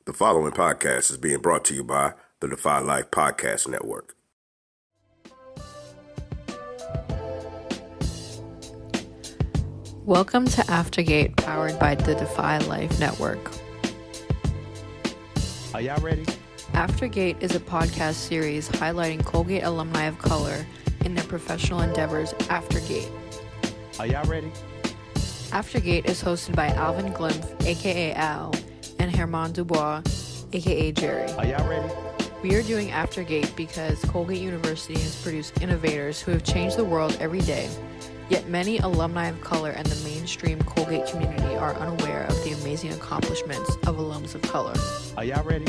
The following podcast is being brought to you by the Defy Life Podcast Network. Welcome to Aftergate, powered by the Defy Life Network. Are y'all ready? Aftergate is a podcast series highlighting Colgate alumni of color in their professional endeavors aftergate. Are y'all ready? Aftergate is hosted by Alvin Glimpf, aka Al, and Herman Dubois, aka Jerry. Are y'all ready? We are doing Aftergate because Colgate University has produced innovators who have changed the world every day, yet many alumni of color and the mainstream Colgate community are unaware of the amazing accomplishments of alums of color. Are y'all ready?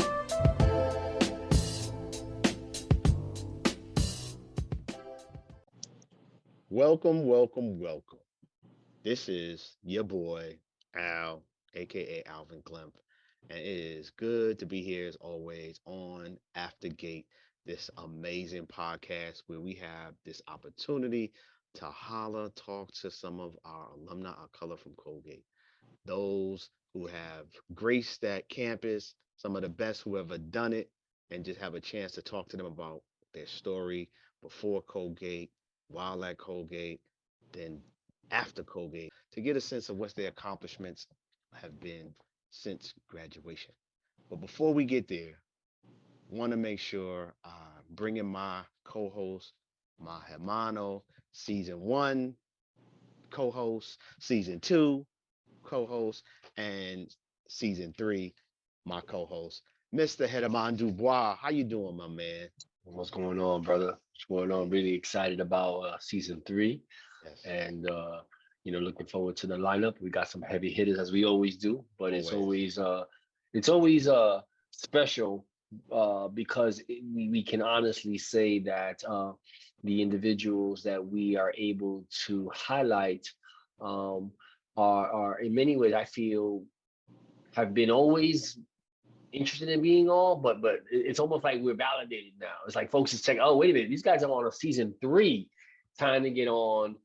Welcome, welcome, welcome. This is your boy, Al, aka Alvin Glimpf, and it is good to be here as always on Aftergate, this amazing podcast where we have this opportunity to talk to some of our alumni of color from Colgate, those who have graced that campus, some of the best who ever done it, and just have a chance to talk to them about their story before Colgate, while at Colgate, then after Colgate, to get a sense of what their accomplishments have been since graduation. But before we get there, want to make sure I bring in my co-host, my hermano, season one co-host, season two co-host, and season three, my co-host, Mr. Herman Dubois. How you doing, my man? What's going on, brother? What's going on? Really excited about season three, Yes, and looking forward to the lineup. We got some heavy hitters as we always do, but always. it's always special because we can honestly say that the individuals that we are able to highlight um, are in many ways, I feel, have been always interested in being on, but it's almost like we're validated now. It's like folks is checking, oh, wait a minute, these guys are on a season three, time to get on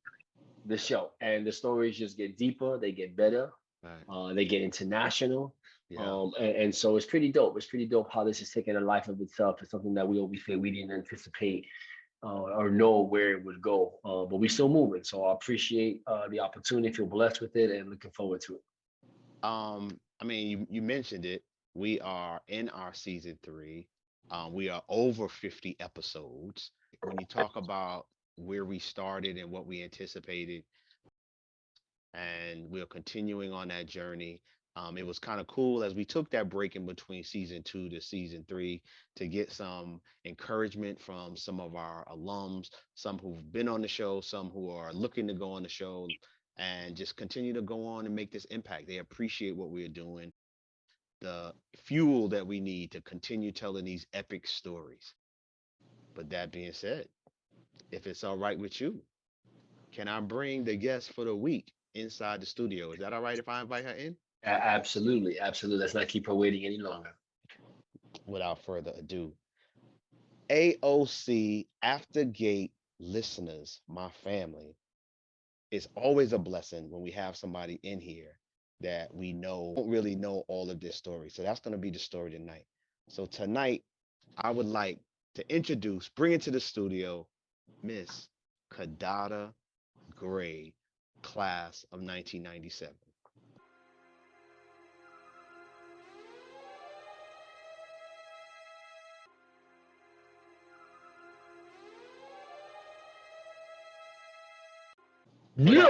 the show. And the stories just get deeper, they get better, Right. they get international. Yeah. And so it's pretty dope. It's pretty dope how this is taking a life of itself. It's something that we always say we didn't anticipate or know where it would go, but we're still moving. So I appreciate the opportunity, feel blessed with it, and looking forward to it. I mean, you mentioned it. We are in our season three. We are over 50 episodes. When you talk about where we started and what we anticipated, and we're continuing on that journey. It was kind of cool as we took that break in between season two to season three to get some encouragement from some of our alums, some who've been on the show, some who are looking to go on the show, and just continue to go on and make this impact. They appreciate what we're doing, the fuel that we need to continue telling these epic stories. But that being said, if it's all right with you, can I bring the guest for the week inside the studio? Is that all right if I invite her in? Absolutely, absolutely. Let's not keep her waiting any longer. Without further ado, AOC Aftergate listeners, my family, it's always a blessing when we have somebody in here that we know don't really know all of this story. So that's going to be the story tonight. So tonight, I would like to bring into the studio, Miss Kiddada Grey, class of 1997. Yeah.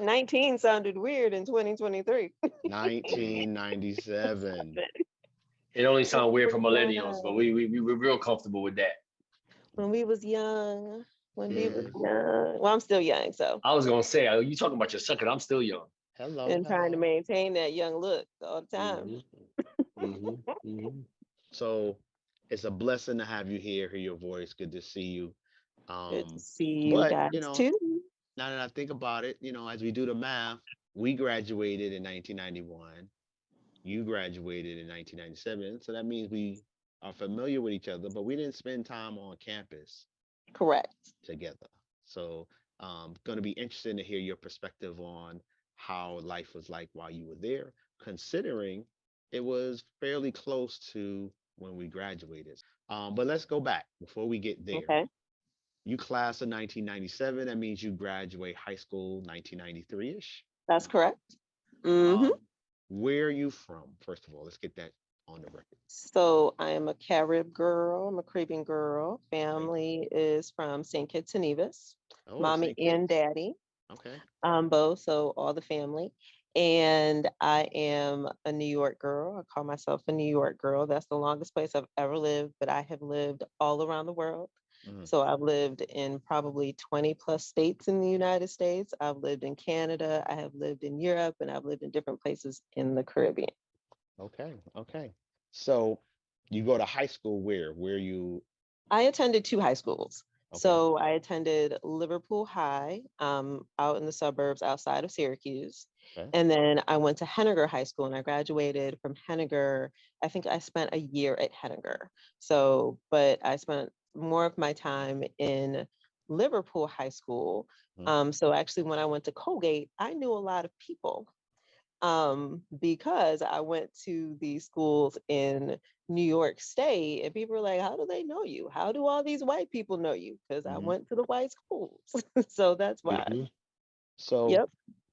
19 sounded weird in 2023. 1997. It only sounds weird for When millennials, but we're real comfortable with that. we was young. When we was Mhm. young. Well, I'm still young, so I was gonna say, you talking about your son? Cause I'm still young. Hello, and trying to hello. maintain that young look all the time. So it's a blessing to have you here, hear your voice. Good to see you. Good to Um, see you but guys too. now that I think about it, as we do the math, we graduated in 1991. You graduated in 1997. So that means we are familiar with each other, but we didn't spend time on campus Correct. together. So going to be interesting to hear your perspective on how life was like while you were there, considering it was fairly close to when we graduated. But let's go back before we get there. Okay, You class of 1997. That means you graduate high school 1993-ish. that's correct. Hmm. Um, where are you from? First of all, let's get that on the record. So I am a Carib girl. I'm a Caribbean girl. Okay. Family is from St. Kitts and Nevis, Oh, mommy St. and Kitts. daddy, Okay. both. So all the family. And I am a New York girl. I call myself a New York girl. That's the longest place I've ever lived, but I have lived all around the world. Mhm. So I've lived in probably 20 plus states in the United States. I've lived in Canada. I have lived in Europe, and I've lived in different places in the Caribbean. Okay. Okay. So you go to high school where? Where you? I attended two high schools. Okay. So I attended Liverpool High, out in the suburbs outside of Syracuse. Okay. And then I went to Henniger High School and I graduated from Henniger. I think I spent a year at Henniger. So, but I spent more of my time in Liverpool High School. Mhm. So actually, when I went to Colgate, I knew a lot of people, because I went to these schools in New York State, and people were like, "How do they know you? How do all these white people know you?" Because I Mhm. went to the white schools, so that's why. Mhm. So Yep.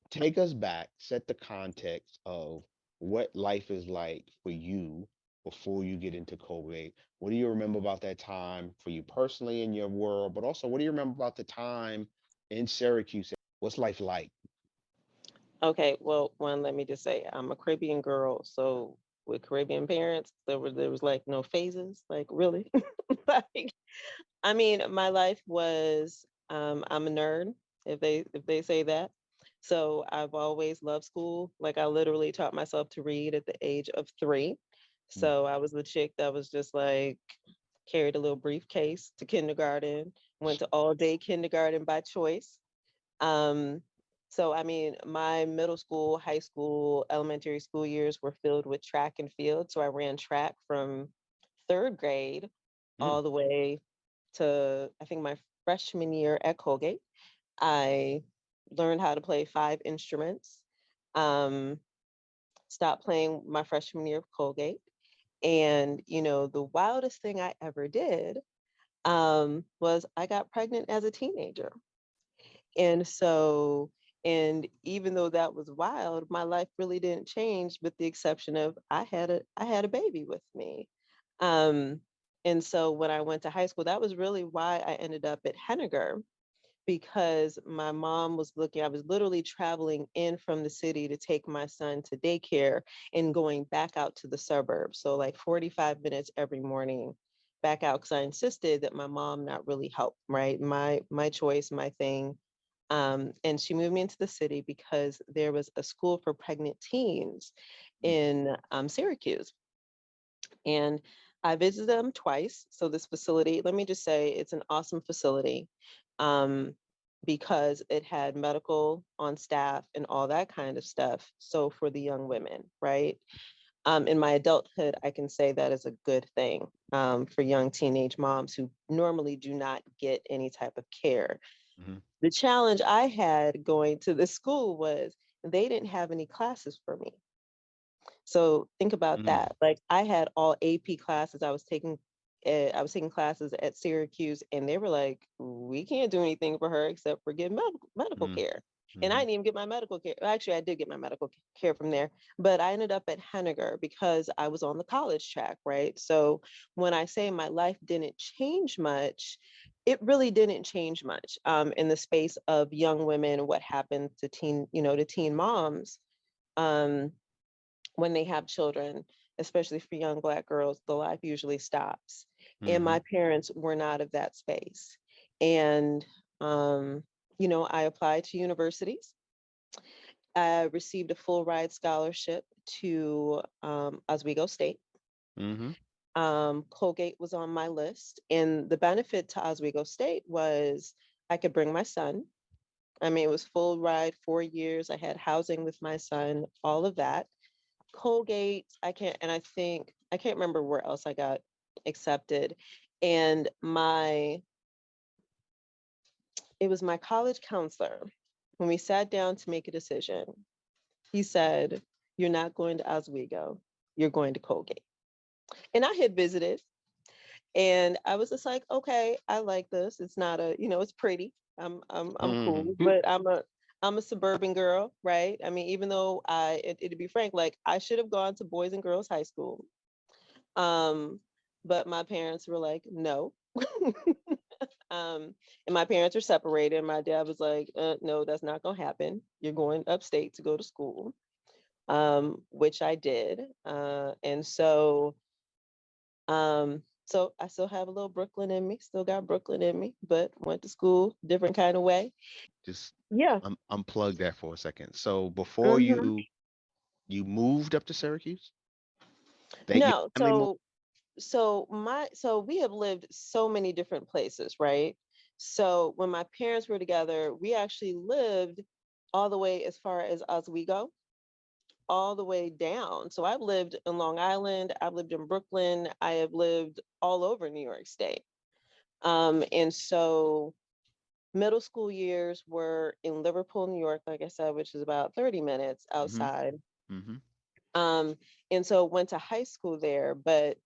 take us back, set the context of what life is like for you before you get into Colgate. What do you remember about that time for you personally in your world, but also what do you remember about the time in Syracuse? What's life like? Okay. Well, one, let me just say, I'm a Caribbean girl, so with Caribbean parents, there was like no phases, like really, like I mean, my life was, I'm a nerd, if they say that. So I've always loved school. Like I literally taught myself to read at the age of 3. Mm, So I was the chick that was just like carried a little briefcase to kindergarten, went to all day kindergarten by choice. Um, so I mean, my middle school, high school, elementary school years were filled with track and field. So I ran track from third grade mm, all the way to I think my freshman year at Colgate. I learned how to play 5 instruments. Um, Stopped playing my freshman year of Colgate. And, the wildest thing I ever did, was I got pregnant as a teenager. And so, and even though that was wild, my life really didn't change, with the exception of I had a baby with me. Um, and so when I went to high school, that was really why I ended up at Henniger, because my mom was looking, I was literally traveling in from the city to take my son to daycare and going back out to the suburbs. So like 45 minutes every morning back out, because I insisted that my mom not really help, right? My choice, my thing. And she moved me into the city because there was a school for pregnant teens mm, in, Syracuse. And I visited them twice. So this facility, let me just say, it's an awesome facility, um, because it had medical on staff and all that kind of stuff. So for the young women, right? In my adulthood, I can say that is a good thing, for young teenage moms who normally do not get any type of care. mhm, The challenge I had going to the school was they didn't have any classes for me. So think about mm, that. Like I had all AP classes. I was taking classes at Syracuse, and they were like, "We can't do anything for her except for get medical mm, care." And I mhm, didn't even get my medical care. Actually, I did get my medical care from there, but I ended up at Henniger because I was on the college track, right? So when I say my life didn't change much, it really didn't change much, in the space of young women. What happened to teen moms, um, when they have children, especially for young Black girls, the life usually stops. And my mhm, parents were not of that space. And, I applied to universities. I received a full ride scholarship to, Oswego State. mhm, Colgate was on my list. And the benefit to Oswego State was I could bring my son. I mean, it was full ride, 4 years. I had housing with my son, all of that. Colgate, I can't remember where else I got accepted. And it was my college counselor, when we sat down to make a decision, he said, "You're not going to Oswego. you're going to Colgate. And I had visited, and I was just like, okay, I like this. It's not a, it's pretty. I'm cool, but I'm a suburban girl, right? I mean, even though to be frank, like I should have gone to Boys and Girls High School. But my parents were like, no. And my parents are separated. And my dad was like, no, that's not gonna happen. You're going upstate to go to school, which I did. So I still have a little Brooklyn in me, still got Brooklyn in me, but went to school different kind of way. Just Yeah. unplug that for a second. So before Hmm. you moved up to Syracuse, that your No, family moved. so we have lived so many different places, right? So when my parents were together, we actually lived all the way as far as Oswego, all the way down. So I've lived in Long Island, I've lived in Brooklyn, I have lived all over New York State. And so middle school years were in Liverpool, New York, like I said, which is about 30 minutes Mm-hmm. outside. Mm-hmm. Um, and so went to high school there, but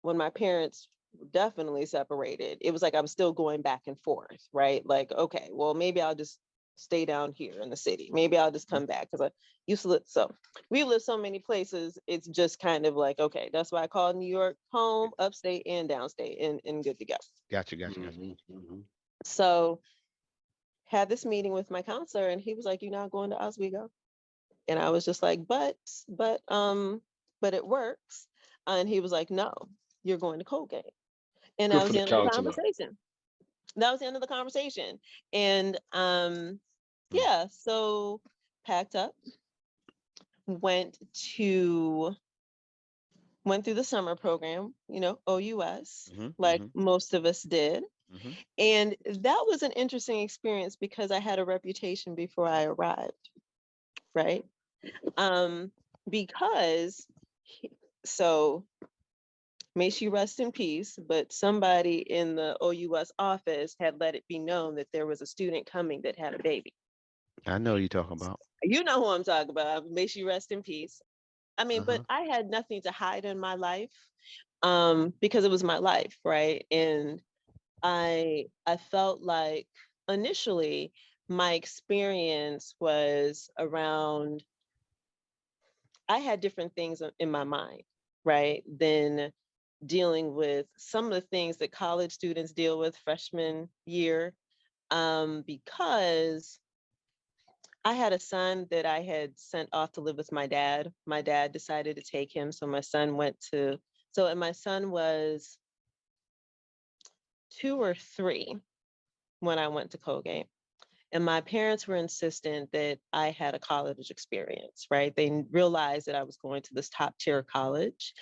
when my parents definitely separated, it was like I'm still going back and forth, right? Like, okay, well, maybe I'll just stay down here in the city. Maybe I'll just come back because I used to live. So we lived so many places. It's just kind of like, okay, that's why I call New York home, upstate and downstate, and good to go. Gotcha. So had this meeting with my counselor, and he was like, "You're not going to Oswego," and I was just like, but it works." And he was like, "No, you're going to Colgate." And Good that for was the the end of the counselor. conversation. That was the end of the conversation. And Mm. yeah, so packed up, went to went through the summer program, OUS, Mm-hmm. like Mm-hmm. most of us did. Mm-hmm. And that was an interesting experience because I had a reputation before I arrived, right? Um, because so may she rest in peace, but somebody in the OUS office had let it be known that there was a student coming that had a baby. I know you talking about. You know who I'm talking about. May she rest in peace. I mean, but Uh-huh. I had nothing to hide in my life, because it was my life, right? And I felt like initially my experience was around, I had different things in my mind, right? Than dealing with some of the things that college students deal with freshman year, because I had a son that I had sent off to live with my dad. My dad decided to take him, so my son and my son was 2 or 3 when I went to Colgate. And my parents were insistent that I had a college experience, right? They realized that I was going to this top tier college,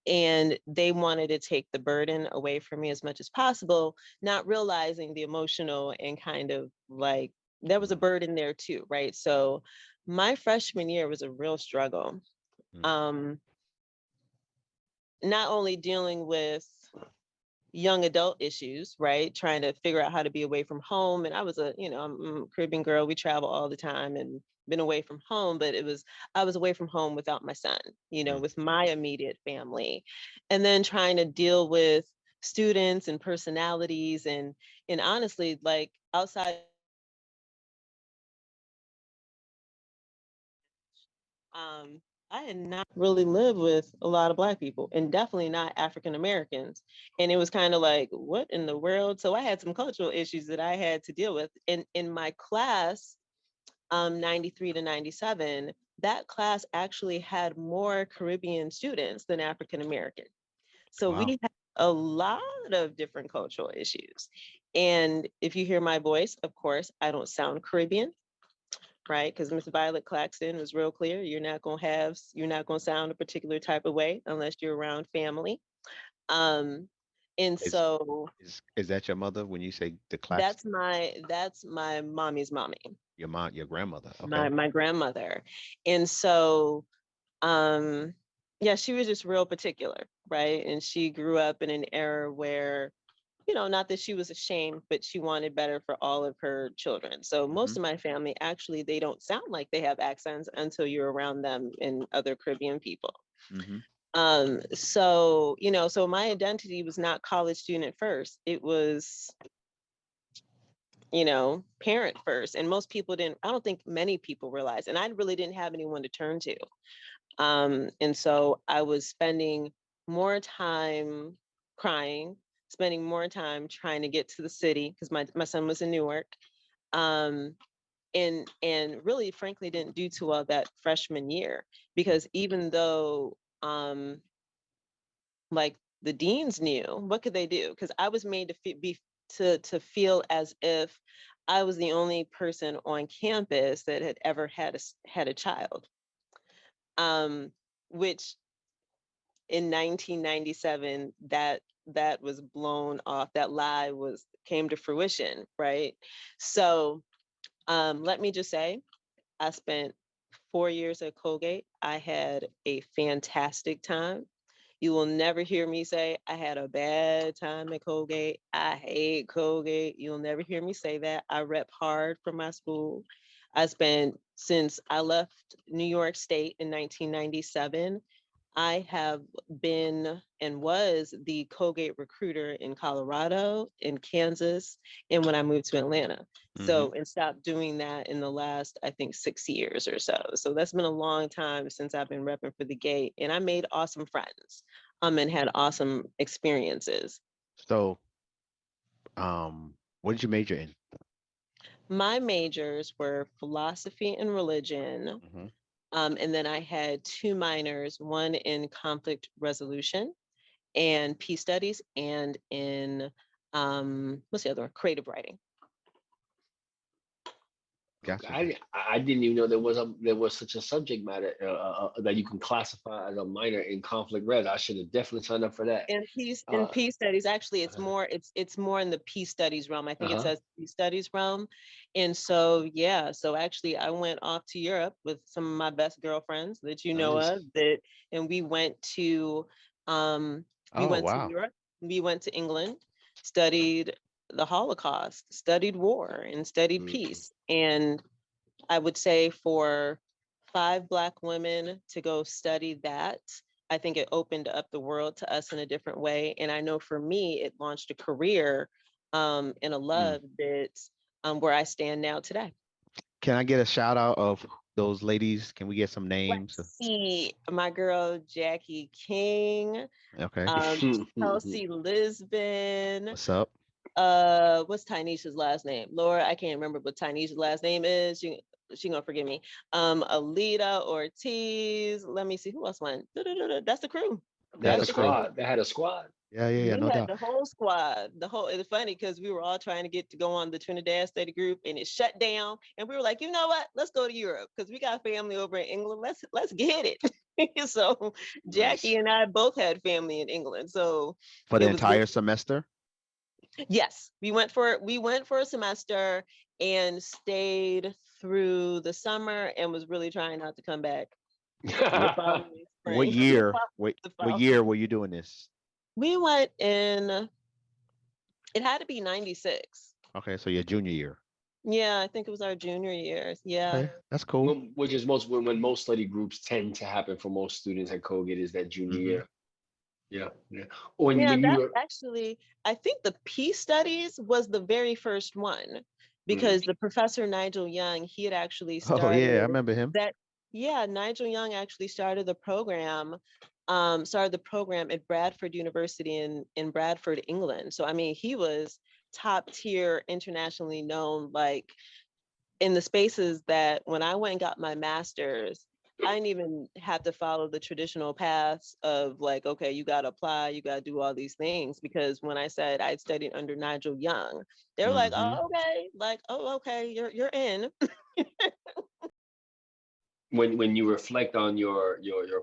and they wanted to take the burden away from me as much as possible, not realizing the emotional and kind of like there was a burden there too, right? So my freshman year was a real struggle. Mm. Um, Not only dealing with young adult issues, right? Trying to figure out how to be away from home. And I was I'm a Caribbean girl. We travel all the time and been away from home, but I was away from home without my son, Mm. with my immediate family. And then trying to deal with students and personalities and honestly, like outside, um, I had not really lived with a lot of Black people and definitely not African Americans. And it was kind of like, what in the world? So I had some cultural issues that I had to deal with. In my class, 93 to 97, that class actually had more Caribbean students than African American. So Wow. we had a lot of different cultural issues. And if you hear my voice, of course, I don't sound Caribbean, right? Because Miss Violet Claxton was real clear. You're not going to sound a particular type of way unless you're around family. Um, and Is so is that your mother when you say the Clax? that's my mommy's mommy, Your mom, your grandmother. Okay. my grandmother. And so um yeah, she was just real particular, right? And she grew up in an era where, not that she was ashamed, but she wanted better for all of her children. So Mm-hmm. most of my family, actually, they don't sound like they have accents until you're around them and other Caribbean people. Mm-hmm. So, so my identity was not college student at first. It was, parent first. And most people I don't think many people realize, and I really didn't have anyone to turn to. And so I was spending more time crying, spending more time trying to get to the city because my son was in Newark. And really, frankly, didn't do too well that freshman year, because even though like the deans knew, what could they do? Because I was made to feel as if I was the only person on campus that had ever had a child, which in 1997 that was blown off. That lie came to fruition, right? So let me just say, I spent 4 years at Colgate. I had a fantastic time. You will never hear me say I had a bad time at Colgate. I hate Colgate. You'll never hear me say that. I rep hard for my school. Since I left New York State in 1997, I have been and was the Colgate recruiter in Colorado, in Kansas, and when I moved to Atlanta. So, and stopped doing that in the last, I think, 6 years or so. So that's been a long time since I've been repping for the Gate, and I made awesome friends, and had awesome experiences. So, what did you major in? My majors were philosophy and religion. And then I had 2 minors, one in conflict resolution and peace studies, and in what's the other one? Creative writing. Gotcha. I didn't even know there was such a subject matter that you can classify as a minor in conflict res. I should have definitely signed up for that. And peace studies, actually, it's more in the peace studies realm. I think it says peace studies realm. And so so actually I went off to Europe with some of my best girlfriends that you know of, and we went to to Europe, we went to England, studied the Holocaust, studied war, and studied peace. And I would say for 5 Black women to go study that, I think it opened up the world to us in a different way. And I know for me, it launched a career and a love that where I stand now today. Can I get a shout out of those ladies? Can we get some names? Let's see, my girl Jackie King, Okay. Chelsea Lisbon. What's up? What's Tynesha's last name? Laura, I can't remember what Tynesha's last name is. She gonna forgive me. Alita Ortiz. Let me see who else went. That's the crew. They had a squad. They had a squad. Yeah, no doubt. The whole squad. It's funny because we were all trying to get to go on the Trinidad study group, and it shut down. And we were like, you know what? Let's go to Europe because we got family over in England. Let's get it. So Jackie and I both had family in England. So for the entire semester. Yes, we went for a semester and stayed through the summer and was really trying not to come back. What year? What year were you doing this? We went in. It had to be 96. Okay, so your junior year. Yeah, I think it was our junior year. Yeah, okay, that's cool. Which is when most study groups tend to happen for most students at Colgate is that junior year. Yeah. Actually, I think the peace studies was the very first one because the professor Nigel Young, he had actually started. Oh yeah, I remember him. Nigel Young actually started the program. At Bradford University in Bradford, England. So I mean, he was top tier, internationally known, like in the spaces that when I went and got my master's, I didn't even have to follow the traditional paths of like, okay, you got to apply, you got to do all these things. Because when I said I'd studied under Nigel Young, they were like, oh, okay. Like, oh, okay, you're in. When you reflect on your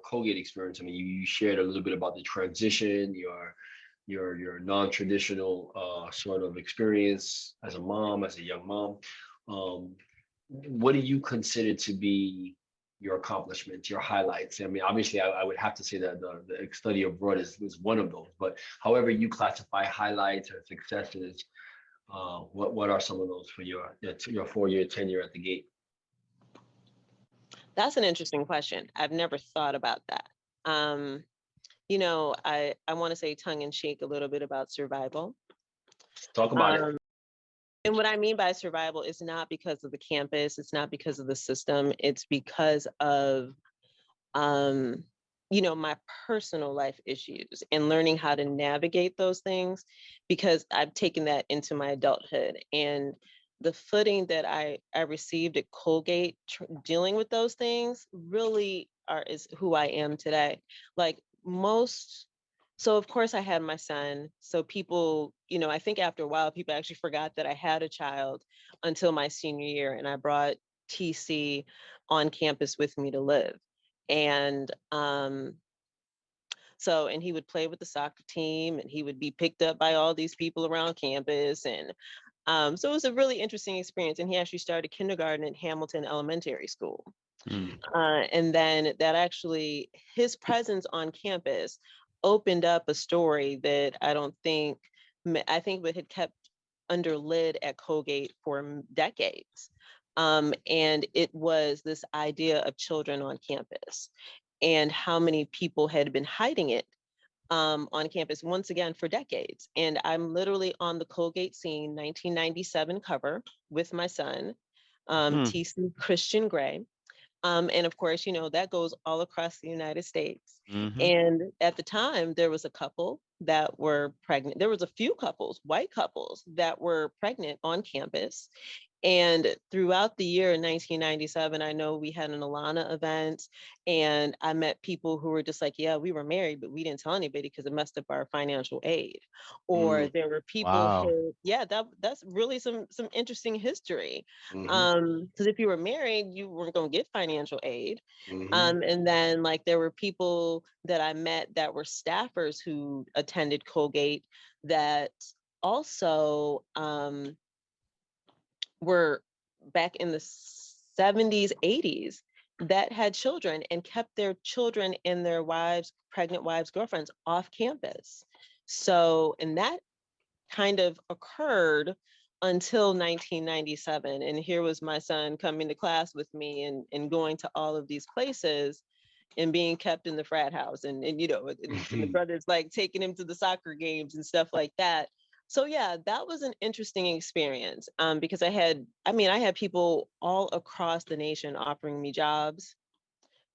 Colgate experience, I mean, you shared a little bit about the transition, your non-traditional sort of experience as a mom, as a young mom. What do you consider to be your accomplishments, your highlights? I mean, obviously, I would have to say that the study abroad is one of those. But however you classify highlights or successes, what are some of those for your 4-year tenure at the Gate? That's an interesting question. I've never thought about that. I want to say tongue in cheek a little bit about survival. Talk about it. And what I mean by survival is not because of the campus, it's not because of the system, it's because of, my personal life issues and learning how to navigate those things, because I've taken that into my adulthood. And the footing that I received at Colgate dealing with those things really is who I am today. Like most, so of course I had my son. So people, I think after a while, people actually forgot that I had a child until my senior year, and I brought TC on campus with me to live. And and he would play with the soccer team, and he would be picked up by all these people around campus. And so it was a really interesting experience. And he actually started kindergarten at Hamilton Elementary School. And then that actually, his presence on campus opened up a story that I think it had kept under lid at Colgate for decades. And it was this idea of children on campus and how many people had been hiding it on campus, once again, for decades. And I'm literally on the Colgate Scene 1997 cover with my son, TC Christian Gray. And of course, that goes all across the United States. And at the time, there was a couple that were pregnant. There was a few couples, white couples, that were pregnant on campus. And throughout the year in 1997, I know we had an Alana event, and I met people who were just like, yeah, we were married, but we didn't tell anybody because it messed up our financial aid. Or there were people who, that's really some interesting history. Because if you were married, you weren't going to get financial aid. And then like there were people that I met that were staffers who attended Colgate that also were back in the 70s, 80s, that had children and kept their children and their wives, pregnant wives, girlfriends off campus. So, and that kind of occurred until 1997. And here was my son coming to class with me and going to all of these places and being kept in the frat house. And and the brothers like taking him to the soccer games and stuff like that. So yeah, that was an interesting experience because I had people all across the nation offering me jobs.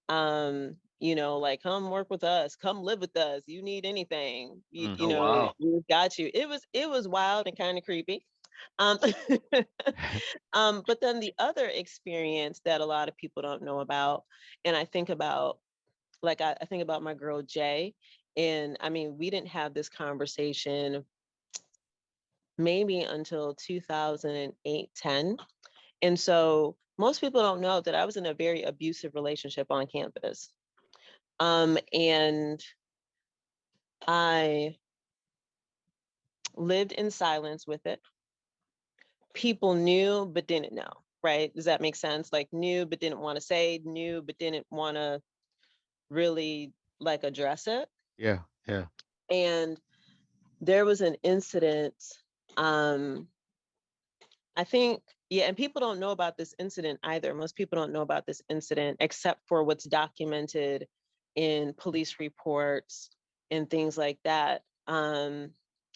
Like, come work with us, come live with us. You need anything, Wow. we got you. It was wild and kind of creepy. Um, but then the other experience that a lot of people don't know about, and I think about, like, I think about my girl Jay, and I mean, we didn't have this conversation maybe until 2008, 10. And so most people don't know that I was in a very abusive relationship on campus. And I lived in silence with it. People knew, but didn't know, right? Does that make sense? Like knew, but didn't want to say, knew, but didn't want to really like address it. Yeah, yeah. And there was an incident, I think, yeah, and people don't know about this incident either. Most people don't know about this incident except for what's documented in police reports and things like that.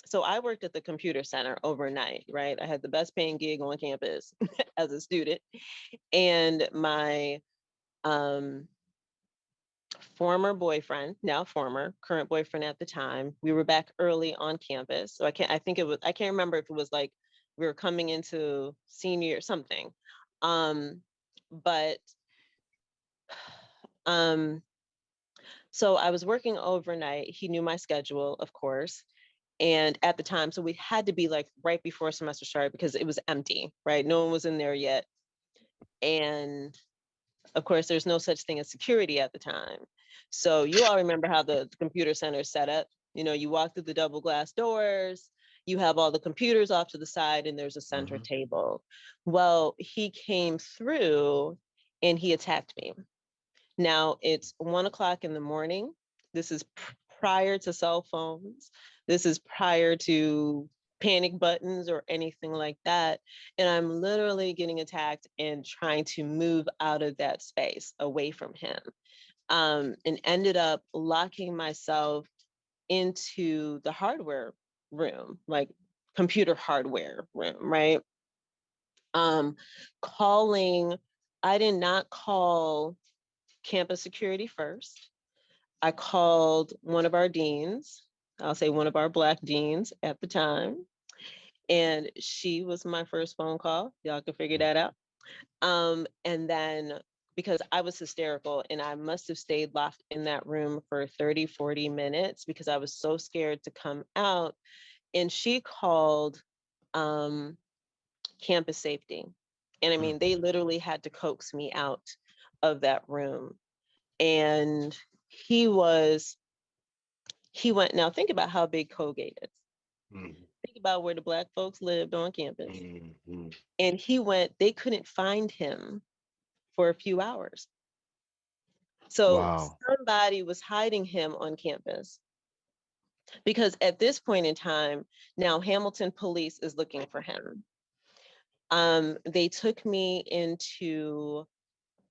So I worked at the computer center overnight, right? I had the best paying gig on campus as a student. And my former boyfriend, now former, current boyfriend at the time, we were back early on campus. So I can't remember if it was like we were coming into senior or something. But so I was working overnight. He knew my schedule, of course. And at the time, so we had to be like right before semester started because it was empty, right? No one was in there yet. And of course, there's no such thing as security at the time. So you all remember how the computer center is set up. You walk through the double glass doors, you have all the computers off to the side, and there's a center table. Well, he came through and he attacked me. Now it's 1 o'clock in the morning. This is prior to cell phones. This is prior to panic buttons or anything like that. And I'm literally getting attacked and trying to move out of that space away from him. and ended up locking myself into the hardware room, like computer hardware room, right? Calling, I did not call campus security first. I called one of our deans, I'll say one of our Black deans at the time, and she was my first phone call. Y'all can figure that out. And then because I was hysterical and I must have stayed locked in that room for 30, 40 minutes because I was so scared to come out. And she called campus safety. And I mean, they literally had to coax me out of that room. And he went, now think about how big Colgate is. Think about where the Black folks lived on campus. And he went, they couldn't find him for a few hours. So somebody was hiding him on campus. Because at this point in time, now Hamilton police is looking for him. They took me into,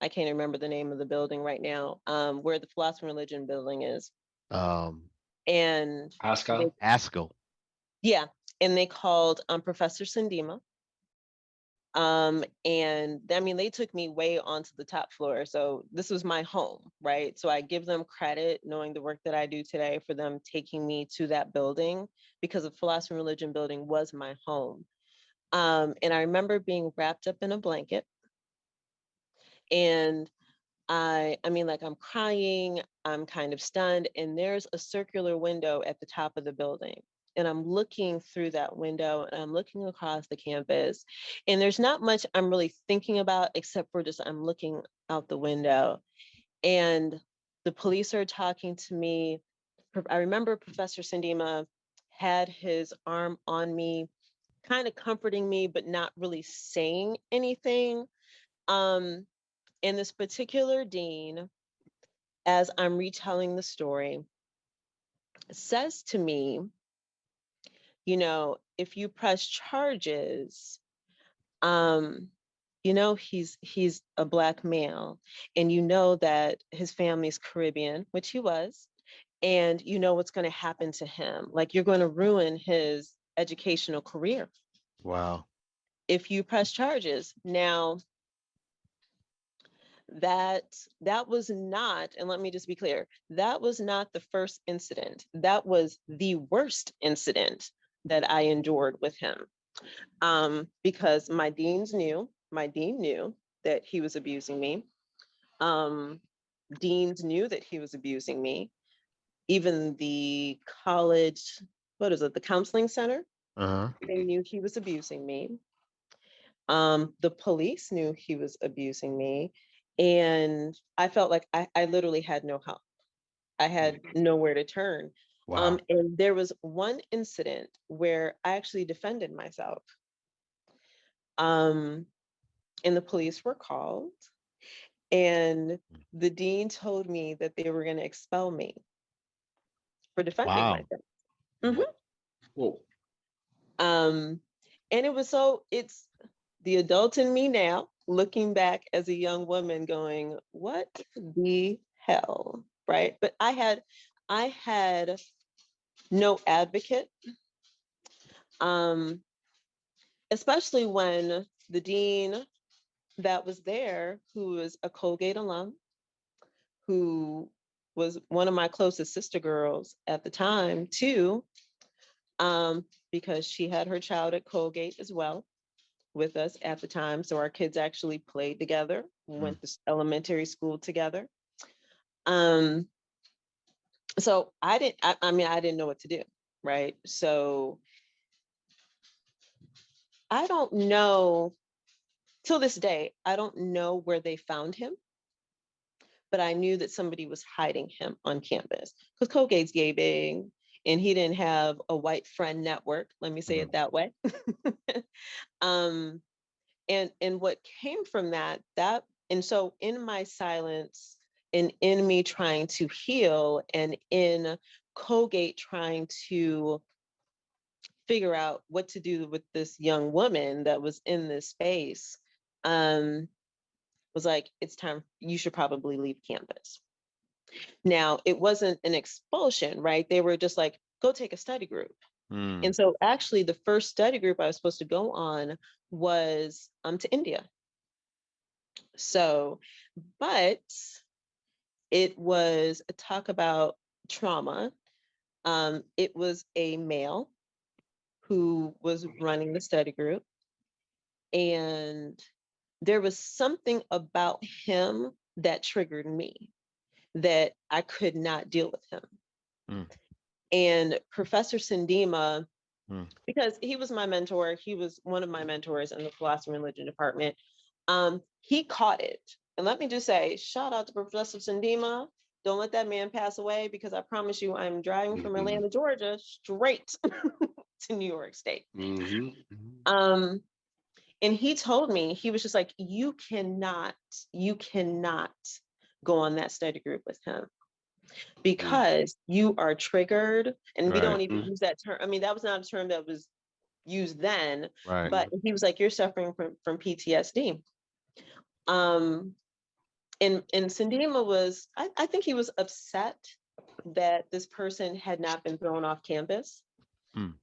I can't remember the name of the building right now, where the Philosophy and Religion building is. And Asco. Yeah, and they called Professor Sandima. And I mean, they took me way onto the top floor. So this was my home, right? So I give them credit, knowing the work that I do today, for them taking me to that building, because the Philosophy and Religion building was my home. And I remember being wrapped up in a blanket. And I mean, like, I'm crying, I'm kind of stunned, and there's a circular window at the top of the building. And I'm looking through that window and I'm looking across the campus. And there's not much I'm really thinking about except for just I'm looking out the window. And the police are talking to me. I remember Professor Sandima had his arm on me, kind of comforting me, but not really saying anything. And this particular dean, as I'm retelling the story, says to me, you know, if you press charges, you know, he's a Black male, and you know that his family's Caribbean, which he was, and you know what's going to happen to him. Like, you're going to ruin his educational career. Wow. If you press charges. Now, that was not, and let me just be clear, that was not the first incident. That was the worst incident that I endured with him. Because my dean knew that he was abusing me. Deans knew that he was abusing me. Even the college, the counseling center, they knew he was abusing me. The police knew he was abusing me. And I felt like I literally had no help. I had nowhere to turn. Wow. And there was one incident where I actually defended myself. And the police were called, and the dean told me that they were going to expel me for defending myself. Whoa. And it's the adult in me now, looking back as a young woman, going, what the hell, right? But I had no advocate, especially when the dean that was there, who was a Colgate alum, who was one of my closest sister girls at the time too, because she had her child at Colgate as well with us at the time. So our kids actually played together, went to elementary school together. So I didn't know what to do, right? So I don't know, till this day, I don't know where they found him, but I knew that somebody was hiding him on campus, because Colgate's gay big, and he didn't have a white friend network, let me say it that way. And what came from that, and so in my silence, and in me trying to heal, and in Colgate trying to figure out what to do with this young woman that was in this space, was like, it's time, you should probably leave campus. Now, it wasn't an expulsion, right? They were just like, go take a study group. And so actually the first study group I was supposed to go on was to India. So, but it was a talk about trauma. It was a male who was running the study group. And there was something about him that triggered me, that I could not deal with him. And Professor Sindima, because he was my mentor, he was one of my mentors in the philosophy and religion department, he caught it. And let me just say, shout out to Professor Sindima. Don't let that man pass away, because I promise you, I'm driving from Atlanta, Georgia, straight to New York State. And he told me, he was just like, you cannot go on that study group with him, because you are triggered. And we don't even use that term. I mean, that was not a term that was used then, but he was like, you're suffering from PTSD. And Sindima was, I think he was upset that this person had not been thrown off campus.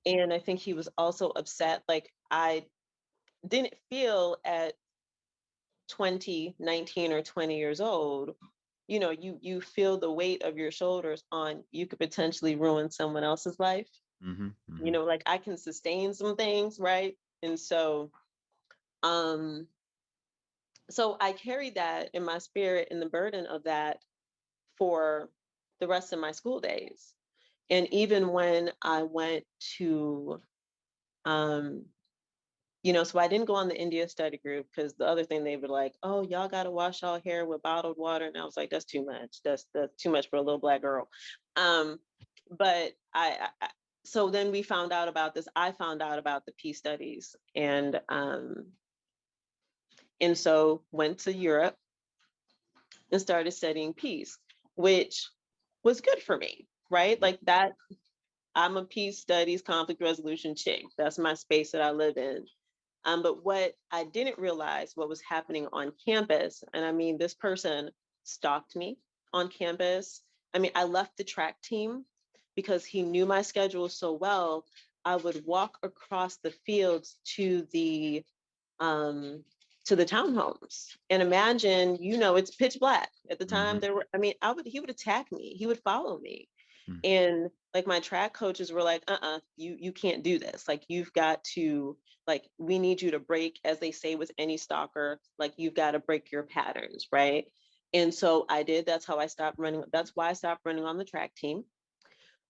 And I think he was also upset, like, I didn't feel at 20, 19 or 20 years old, you know, you feel the weight of your shoulders on, you could potentially ruin someone else's life. You know, like, I can sustain some things, right? And so so I carried that in my spirit, and the burden of that for the rest of my school days. And even when I went to you know, so I didn't go on the India study group, because the other thing, they were like, oh, y'all got to wash y'all hair with bottled water. And I was like, that's too much. That's too much for a little Black girl. But so then we found out about this. I found out about the peace studies, and so went to Europe and started studying peace, which was good for me, right? Like that, I'm a peace studies, conflict resolution chick. That's my space that I live in. But what I didn't realize, what was happening on campus, and I mean, this person stalked me on campus. I mean, I left the track team because he knew my schedule so well. I would walk across the fields to the townhomes, and imagine, you know, it's pitch black at the time. There were, I mean, he would attack me. He would follow me. And like, my track coaches were like, you can't do this. Like, you've got to, like, we need you to break, as they say with any stalker, like, you've got to break your patterns, right? And so I did. That's how I stopped running. That's why I stopped running on the track team.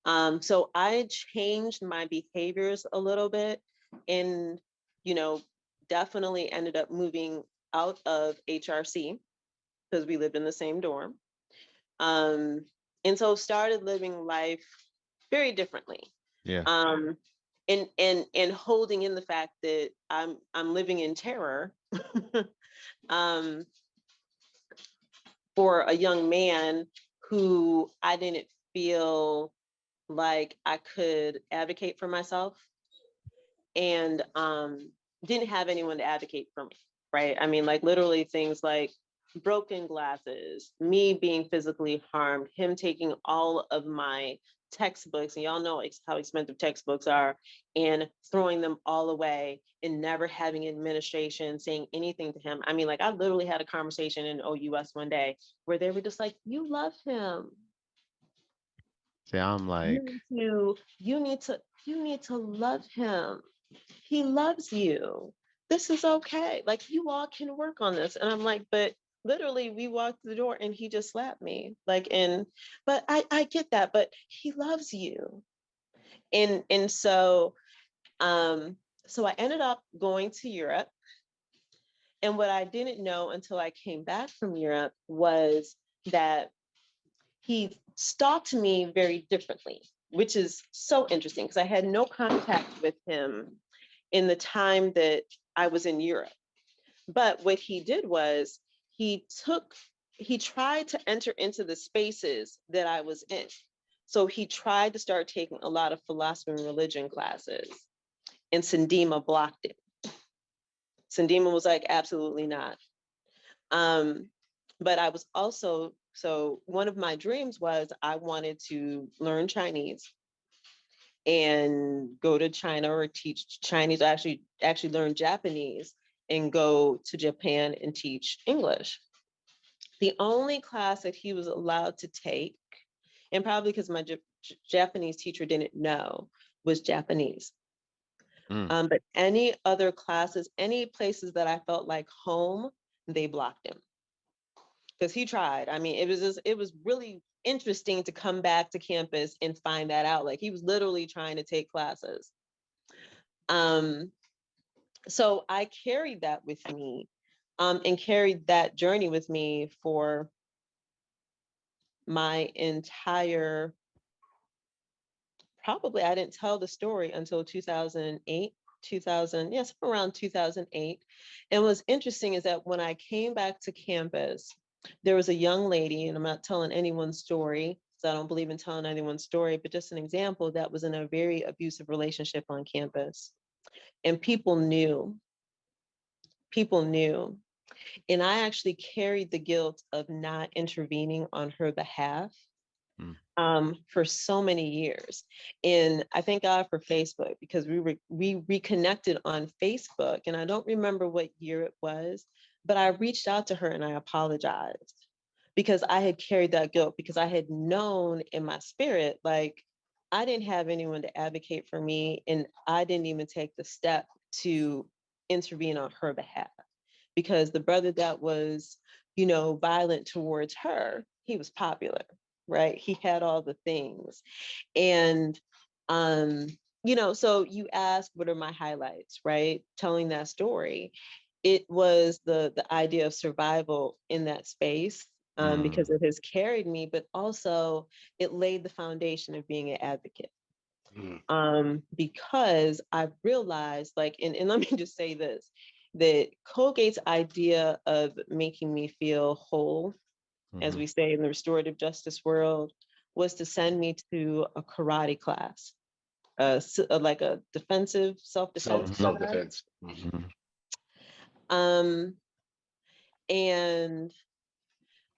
So I changed my behaviors a little bit, and, you know, definitely ended up moving out of HRC, because we lived in the same dorm. And so started living life very differently. And holding in the fact that I'm living in terror for a young man who I didn't feel like I could advocate for myself, and didn't have anyone to advocate for me, right? I mean, like, literally things like broken glasses, me being physically harmed, him taking all of my textbooks, and y'all know how expensive textbooks are, and throwing them all away, and never having administration saying anything to him. I mean, like, I literally had a conversation in OUS one day where they were just like, you love him. See, I'm like, you need to love him. He loves you. This is okay. Like, you all can work on this. And I'm like, but literally we walked through the door and he just slapped me. Like, but I get that, but he loves you. And so so I ended up going to Europe. And what I didn't know until I came back from Europe was that he stalked me very differently, which is so interesting, because I had no contact with him in the time that I was in Europe. But what he did was he tried to enter into the spaces that I was in. So he tried to start taking a lot of philosophy and religion classes, and Sindima blocked it. Sindima was like, absolutely not. But I was also So one of my dreams was I wanted to learn Chinese and go to China or teach Chinese, actually learn Japanese and go to Japan and teach English. The only class that he was allowed to take, and probably because my Japanese teacher didn't know, was Japanese. But any other classes, any places that I felt like home, they blocked him because he tried. I mean, it was really interesting to come back to campus and find that out. Like he was literally trying to take classes. So I carried that with me, and carried that journey with me for my entire, probably I didn't tell the story until 2008, yes, around 2008. And what's interesting is that when I came back to campus, there was a young lady, and I'm not telling anyone's story, so I don't believe in telling anyone's story, but just an example, that was in a very abusive relationship on campus. And people knew. And I actually carried the guilt of not intervening on her behalf for so many years. And I thank God for Facebook, because we reconnected on Facebook, and I don't remember what year it was, but I reached out to her and I apologized because I had carried that guilt, because I had known in my spirit, like I didn't have anyone to advocate for me, and I didn't even take the step to intervene on her behalf, because the brother that was, violent towards her, he was popular, right? He had all the things. And, so you ask, what are my highlights, right? Telling that story. It was the idea of survival in that space, because it has carried me, but also it laid the foundation of being an advocate. Because I've realized, like, and let me just say this, that Colgate's idea of making me feel whole, as we say in the restorative justice world, was to send me to a karate class, like a defensive self-defense. Self-defense. And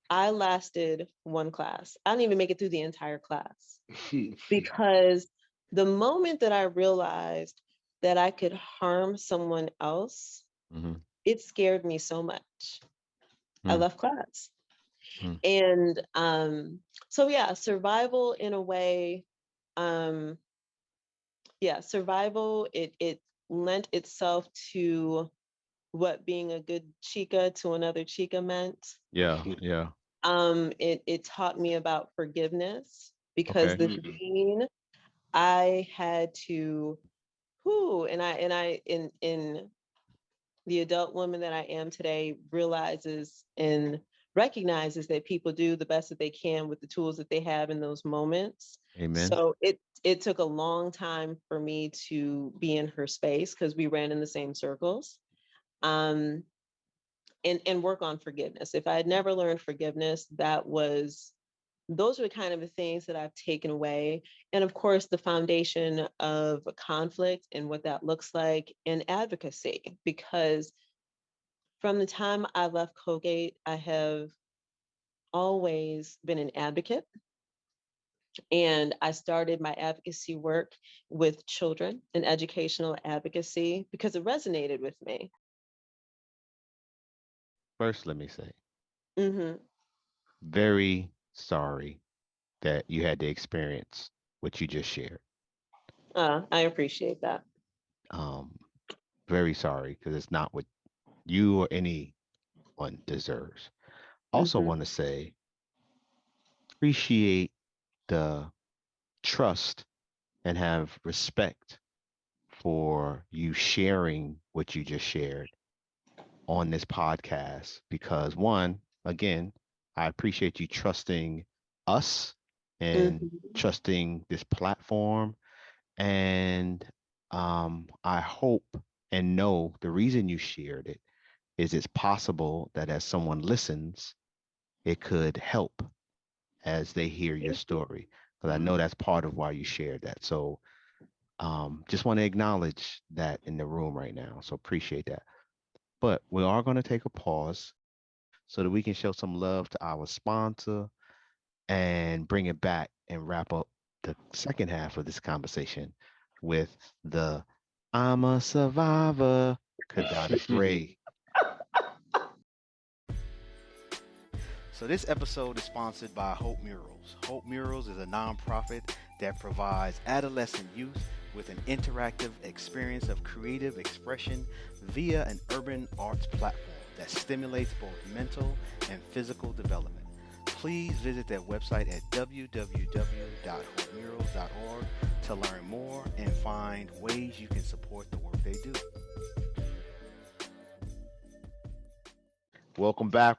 I lasted one class. I didn't even make it through the entire class because the moment that I realized that I could harm someone else, it scared me so much. I left class. And so yeah, survival in a way, survival, it lent itself to what being a good chica to another chica meant. Yeah. It taught me about forgiveness, because the dean, I had to, in the adult woman that I am today, realizes and recognizes that people do the best that they can with the tools that they have in those moments. Amen. So it took a long time for me to be in her space, because we ran in the same circles. And work on forgiveness. If I had never learned forgiveness, those are kind of the things that I've taken away. And of course, the foundation of conflict and what that looks like, and advocacy, because from the time I left Colgate, I have always been an advocate. And I started my advocacy work with children and educational advocacy because it resonated with me. First, let me say, Mm-hmm. very sorry that you had to experience what you just shared. I appreciate that. Very sorry, because it's not what you or anyone deserves. Also want to say, appreciate the trust and have respect for you sharing what you just shared on this podcast, because one, again, I appreciate you trusting us and trusting this platform. And I hope and know the reason you shared it is it's possible that as someone listens, it could help as they hear your story. Because I know that's part of why you shared that. So just want to acknowledge that in the room right now. So appreciate that. But we are going to take a pause so that we can show some love to our sponsor and bring it back and wrap up the second half of this conversation with the I'm a Survivor, Kiddada Grey. So this episode is sponsored by Hope Murals. Hope Murals is a nonprofit that provides adolescent youth with an interactive experience of creative expression via an urban arts platform that stimulates both mental and physical development. Please visit their website at www.hopemurals.org to learn more and find ways you can support the work they do. Welcome back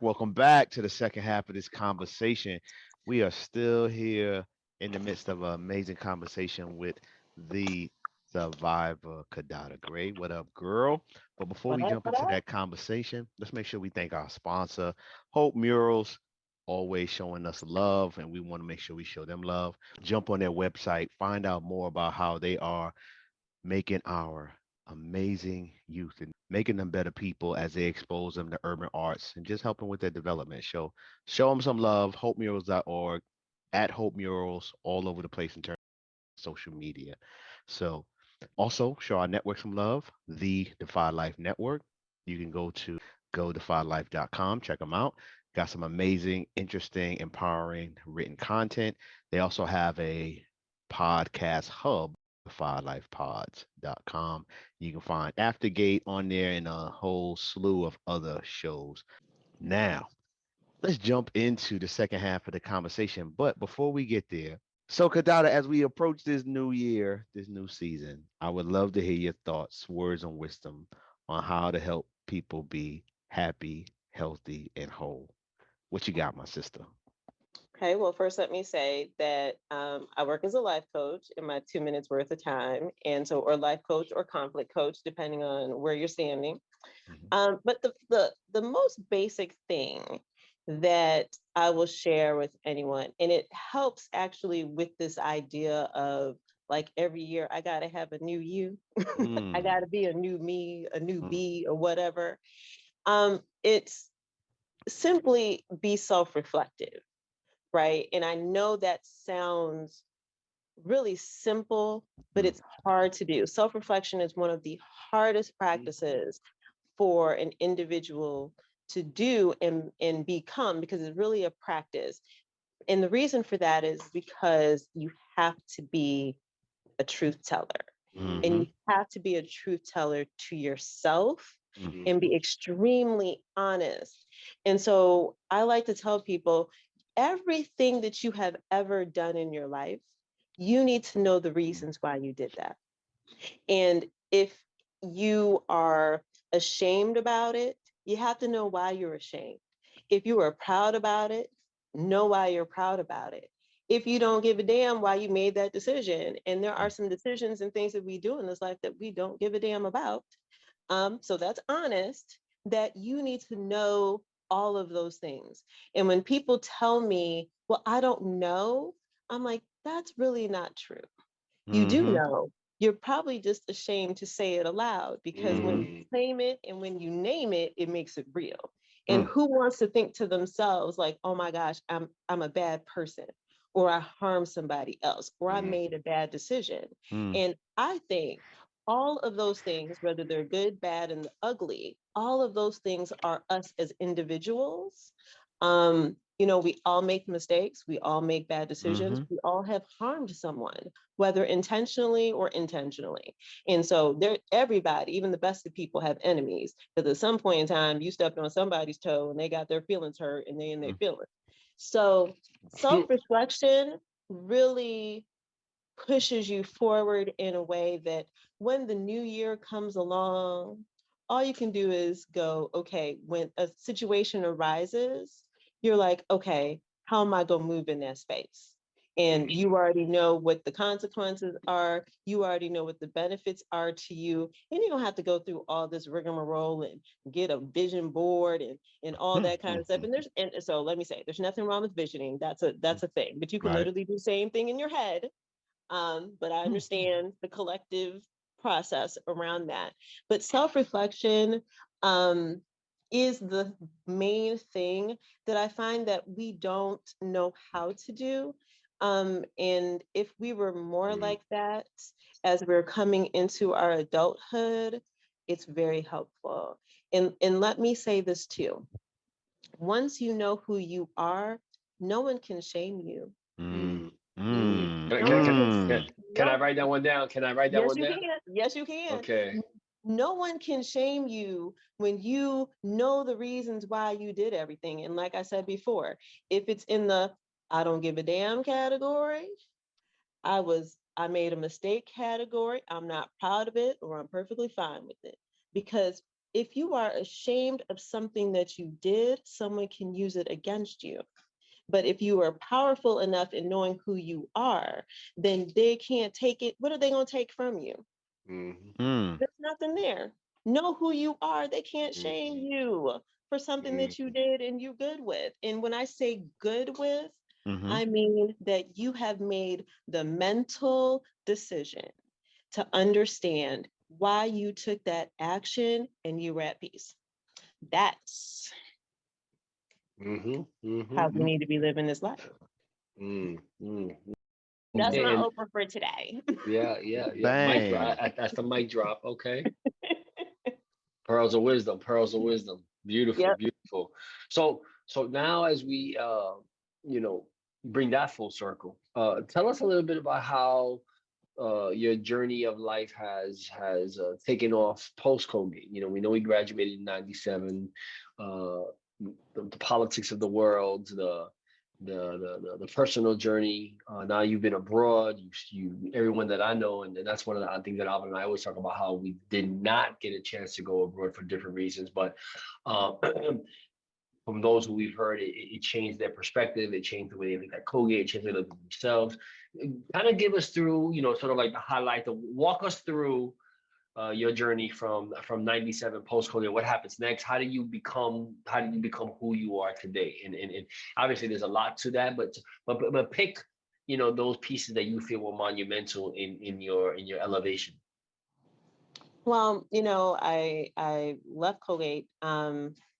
to the second half of this conversation. We are still here in the midst of an amazing conversation with the survivor, Kiddada Grey. What up, girl? But before we jump into that conversation, let's make sure we thank our sponsor, Hope Murals, always showing us love, and we want to make sure we show them love. Jump on their website, find out more about how they are making our amazing youth and making them better people as they expose them to urban arts and just helping with their development. Show them some love. HopeMurals.org, at Hope Murals, all over the place in terms of social media. So also show our network some love, the Defy Life Network. You can go to godefylife.com, check them out. Got some amazing, interesting, empowering written content. They also have a podcast hub, defylifepods.com. You can find Aftergate on there and a whole slew of other shows. Now, let's jump into the second half of the conversation. But before we get there, so Kiddada, as we approach this new year, this new season, I would love to hear your thoughts, words of wisdom on how to help people be happy, healthy, and whole. What you got, my sister? Okay, well, first let me say that I work as a life coach in my 2 minutes worth of time. And so, or life coach or conflict coach, depending on where you're standing. But the most basic thing that I will share with anyone, and it helps actually with this idea of like every year, I got to have a new you. I got to be a new me, a new B or whatever. It's simply be self-reflective. Right. And I know that sounds really simple, but it's hard to do. Self-reflection is one of the hardest practices for an individual to do and become, because it's really a practice. And the reason for that is because you have to be a truth teller. And you have to be a truth teller to yourself and be extremely honest. And so I like to tell people, everything that you have ever done in your life, you need to know the reasons why you did that. And if you are ashamed about it, you have to know why you're ashamed. If you are proud about it, know why you're proud about it. If you don't give a damn why you made that decision, and there are some decisions and things that we do in this life that we don't give a damn about, so that's honest, that you need to know all of those things. And when people tell me, well, I don't know, I'm like, that's really not true. You do know. You're probably just ashamed to say it aloud, because when you claim it and when you name it, it makes it real. And who wants to think to themselves like, oh my gosh, I'm a bad person, or I harmed somebody else, or I made a bad decision. And I think all of those things, whether they're good, bad, and ugly, all of those things are us as individuals. We all make mistakes. We all make bad decisions. We all have harmed someone, whether intentionally or intentionally. And so everybody, even the best of people, have enemies, because at some point in time, you stepped on somebody's toe and they got their feelings hurt and they in their feelings. So self-reflection really pushes you forward in a way that when the new year comes along, all you can do is go, okay, when a situation arises, you're like, okay, how am I going to move in that space? And you already know what the consequences are. You already know what the benefits are to you. And you don't have to go through all this rigmarole and get a vision board and all that kind of stuff. And so let me say, there's nothing wrong with visioning. That's a thing. But you can literally do the same thing in your head. But I understand the collective process around that. But self-reflection, is the main thing that I find that we don't know how to do. And if we were more like that as we're coming into our adulthood, it's very helpful. And let me say this too. Once you know who you are, no one can shame you. Mm. Mm. Mm. No one can, Can I no, write that one down? Can I write that yes, one you down? can. Yes, you can. Okay. No one can shame you when you know the reasons why you did everything. And like I said before, if it's in the I don't give a damn category, I made a mistake category, I'm not proud of it, or I'm perfectly fine with it. Because if you are ashamed of something that you did, someone can use it against you. But if you are powerful enough in knowing who you are, then they can't take it. What are they going to take from you? Mhm. Mm. There's nothing there. Know who you are. They can't shame Mhm. you for something that you Mhm. did and you're good with. And when I say good with, Mm-hmm. I mean that you have made the mental decision to understand why you took that action and you were at peace. That's Mhm. how we Mhm. need to be living this life. Mm. Mm. That's my And Oprah for today. yeah, yeah, yeah. Mic drop. Bang. That's the mic drop. Okay. Pearls of wisdom. Pearls of wisdom. Beautiful. Yep. Beautiful. So now as we you know bring that full circle, tell us a little bit about how your journey of life has taken off post Colgate. You know, we know we graduated in '97. Uh, the politics of the world, the personal journey. Now you've been abroad. You everyone that I know, and that's one of the things that Alvin and I always talk about, how we did not get a chance to go abroad for different reasons, but. Uh, from those who we've heard, it changed their perspective. It changed the way they look at Colgate, it changed the way they look at themselves. Kind of give us through, sort of like the highlight, walk us through your journey from '97 post Colgate. What happens next? How did you become who you are today? And obviously there's a lot to that, but pick those pieces that you feel were monumental in your elevation. Well, I left Colgate,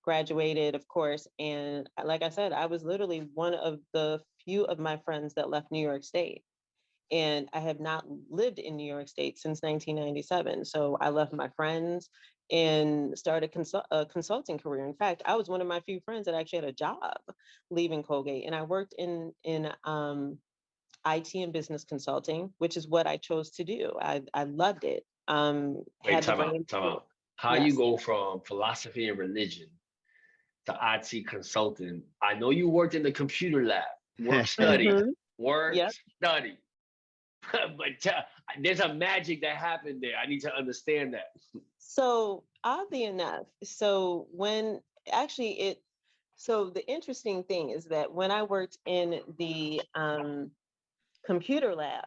graduated, of course, and like I said, I was literally one of the few of my friends that left New York State. And I have not lived in New York State since 1997. So I left my friends and started a consulting career. In fact, I was one of my few friends that actually had a job leaving Colgate, and I worked in IT and business consulting, which is what I chose to do. I loved it. Wait, Had the time out, brain. time out. How you Yes. go from philosophy and religion to IT consultant? I know you worked in the computer lab, work study, Hmm. work Yep. study, but there's a magic that happened there. I need to understand that. So oddly enough, so when actually it, so the interesting thing is that when I worked in the computer lab,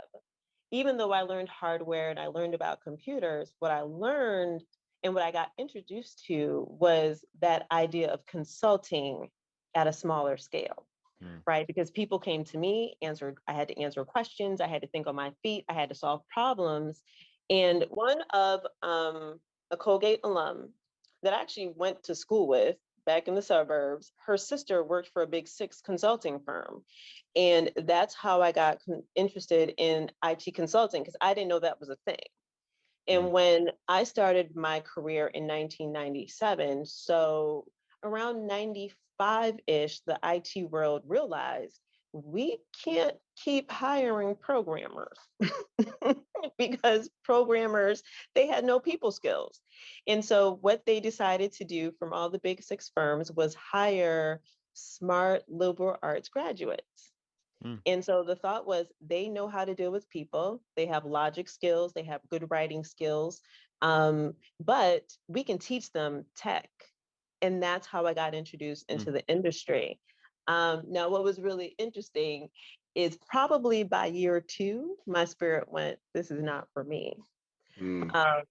even though I learned hardware and I learned about computers, what I learned and what I got introduced to was that idea of consulting at a smaller scale, Mm. right? Because people came to me, I had to answer questions, I had to think on my feet, I had to solve problems. And one of a Colgate alum that I actually went to school with back in the suburbs, her sister worked for a big six consulting firm. And that's how I got interested in IT consulting, because I didn't know that was a thing. Mm. And when I started my career in 1997, so around 95-ish, the IT world realized we can't keep hiring programmers because programmers, they had no people skills. And so what they decided to do from all the big six firms was hire smart liberal arts graduates. Mm. And so the thought was they know how to deal with people, they have logic skills, they have good writing skills, but we can teach them tech. And that's how I got introduced Mm. into the industry. Now, what was really interesting is probably by year two, my spirit went, this is not for me. Mm. Um,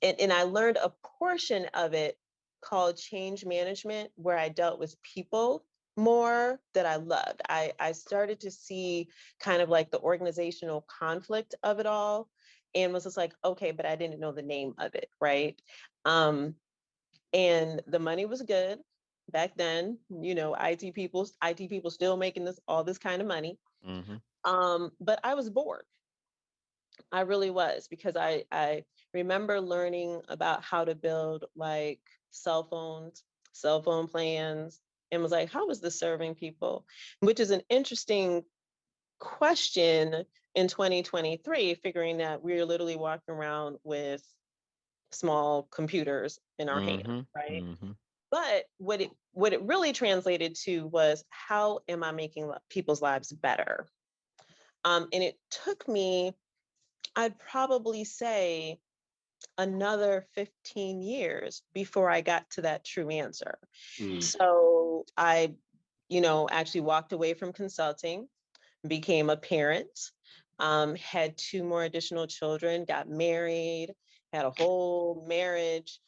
and I learned a portion of it called change management, where I dealt with people more, that I loved. I started to see kind of like the organizational conflict of it all, and was just like, okay, but I didn't know the name of it, right? Um, And the money was good back then. IT people still making all this kind of money. Mhm. But I was bored. I really was, because I remember learning about how to build like cell phones, cell phone plans, and was like, how is this serving people? Which is an interesting question in 2023, figuring that we're literally walking around with small computers in our hand, Mhm. right? Mhm. But what it really translated to was, how am I making people's lives better? And it took me, I'd probably say, another 15 years before I got to that true answer. Mm. So I, actually walked away from consulting, became a parent, had two more additional children, got married, had a whole marriage,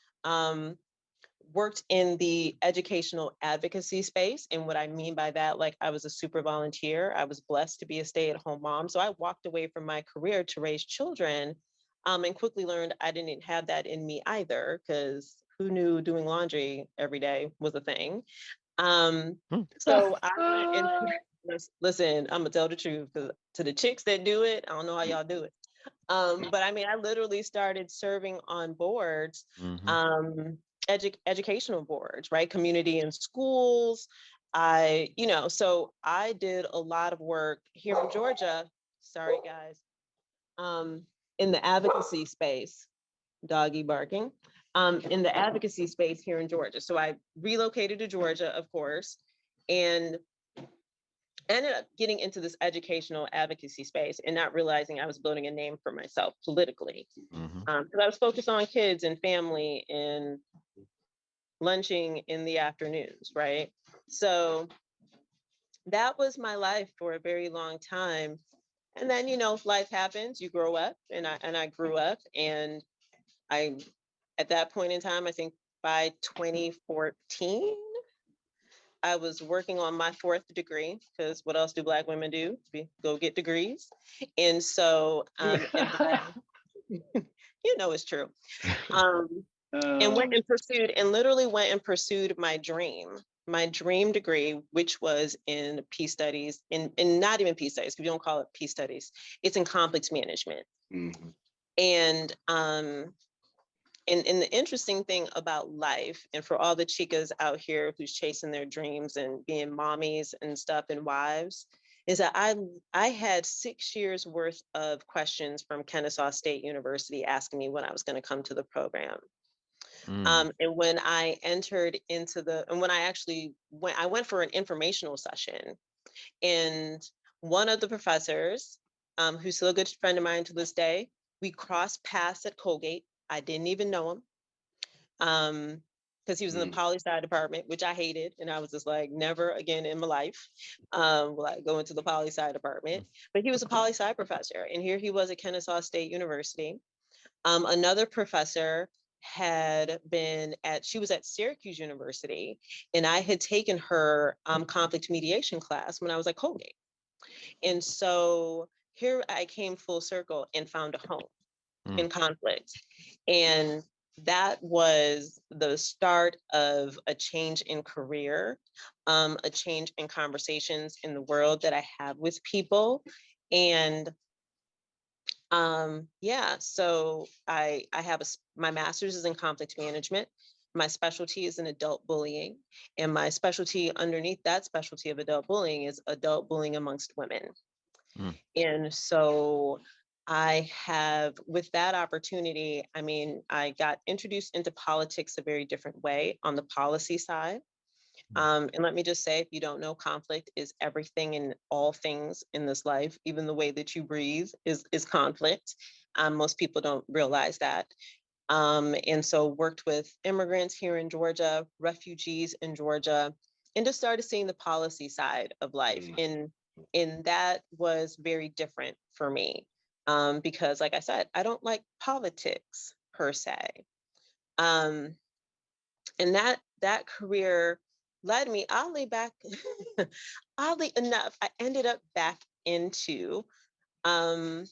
worked in the educational advocacy space. And what I mean by that, like, I was a super volunteer. I was blessed to be a stay-at-home mom. So I walked away from my career to raise children, and quickly learned I didn't have that in me either, because who knew doing laundry every day was a thing. So I went and listen, I'm gonna tell the truth, because to the chicks that do it, I don't know how y'all do it. But I mean, I literally started serving on boards, Mhm. um, educational boards, right? Community and schools. So I did a lot of work here in Georgia. Sorry, guys. Um, in the advocacy space, doggy barking. In the advocacy space here in Georgia. So I relocated to Georgia, of course, and ended up getting into this educational advocacy space and not realizing I was building a name for myself politically. Mhm. Because I was focused on kids and family and lunching in the afternoons, right? So that was my life for a very long time. And then, life happens, you grow up, and I grew up, and I, at that point in time, I think by 2014, I was working on my fourth degree, because what else do Black women do? Go get degrees. And so, it's true. Um, and went and pursued, and literally went and pursued my dream degree, which was in peace studies, in not even peace studies, because we don't call it peace studies. It's in conflict management. Mhm. And and the interesting thing about life, and for all the chicas out here who's chasing their dreams and being mommies and stuff and wives, is that I had 6 years worth of questions from Kennesaw State University asking me when I was going to come to the program. Mm. And when I entered into and when I actually I went for an informational session, and one of the professors, who's still a good friend of mine to this day, we crossed paths at Colgate. I didn't even know him, because he was in the Mm. poli-sci department, which I hated. And I was just like, never again in my life will I go into the poli-sci department. But he was a poli-sci professor. And here he was at Kennesaw State University. Another professor she was at Syracuse University, and I had taken her conflict mediation class when I was at Colgate. And so here I came full circle and found a home in Mm. conflict. And that was the start of a change in career, a change in conversations in the world that I have with people. And yeah, so I have my master's is in conflict management. My specialty is in adult bullying, and my specialty underneath that specialty of adult bullying is adult bullying amongst women. Mm. And so with that opportunity, I mean, I got introduced into politics a very different way on the policy side. And let me just say, if you don't know, conflict is everything and all things in this life. Even the way that you breathe is conflict. Most people don't realize that. And so worked with immigrants here in Georgia, refugees in Georgia, and just started seeing the policy side of life. Mm. And that was very different for me, because, like I said, I don't like politics per se. Um, and that career led me oddly back, oddly enough, into um,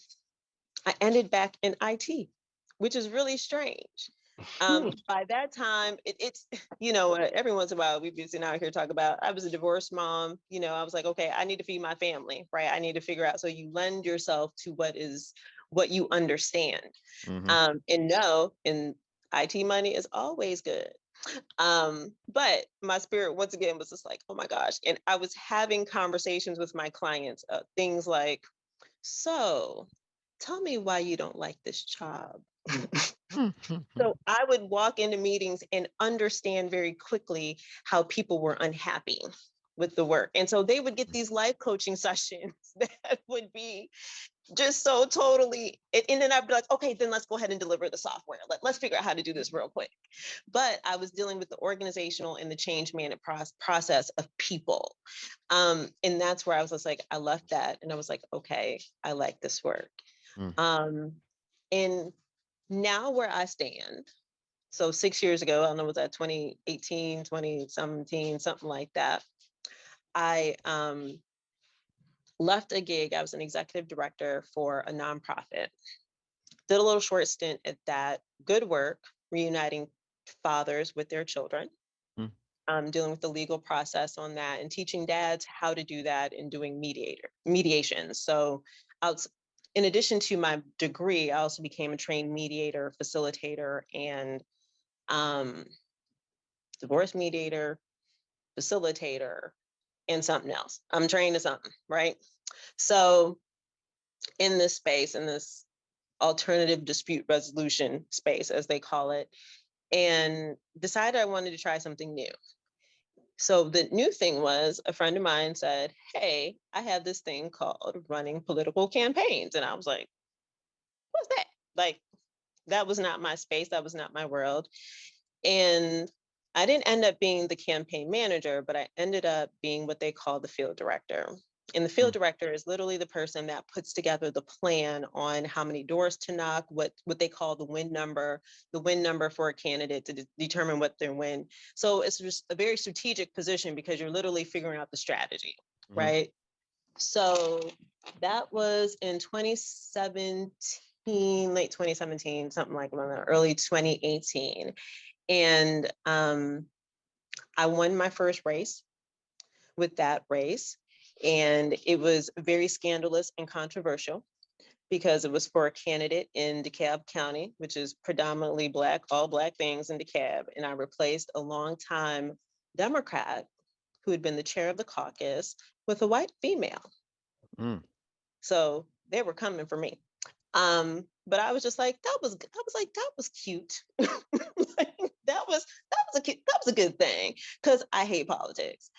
I ended back in IT, which is really strange. By that time, it's, every once in a while we've been sitting out here talk about, I was a divorced mom, I was like, okay, I need to feed my family, right? I need to figure out. So you lend yourself to what you understand. Mm-hmm. And no, and IT money is always good. But my spirit once again was just like, oh my gosh. And I was having conversations with my clients, things like, so tell me why you don't like this job. So I would walk into meetings and understand very quickly how people were unhappy with the work. And so they would get these life coaching sessions that would be just so totally, and then I'd be like, okay, then let's go ahead and deliver the software. Let's figure out how to do this real quick. But I was dealing with the organizational and the change management process of people. And that's where I was just like, I left that and I was like, okay, I like this work. Mm. And now where I stand, so 6 years ago, I don't know, was that 2018, 2017, something like that. I left a gig. I was an executive director for a nonprofit. Did a little short stint at that. Good work, reuniting fathers with their children. Dealing with the legal process on that and teaching dads how to do that and doing mediation. So in addition to my degree, I also became a trained mediator, facilitator, and divorce mediator, facilitator, and something else. I'm trained to something, right? So in this space, in this alternative dispute resolution space, as they call it, and decided I wanted to try something new. So the new thing was a friend of mine said, hey, I have this thing called running political campaigns. And I was like, what's that? Like, that was not my space. That was not my world. And I didn't end up being the campaign manager, but I ended up being what they call the field director. And the field director is literally the person that puts together the plan on how many doors to knock, what they call the win number for a candidate to determine what their win. So it's just a very strategic position because you're literally figuring out the strategy, right? So that was in 2017, late 2017, something like that, early 2018. And I won my first race with that race. And it was very scandalous and controversial because it was for a candidate in DeKalb County, which is predominantly Black, all Black things in DeKalb. And I replaced a longtime Democrat who had been the chair of the caucus with a white female. So they were coming for me. But I was just like, that was cute. Like, that was a good thing because I hate politics.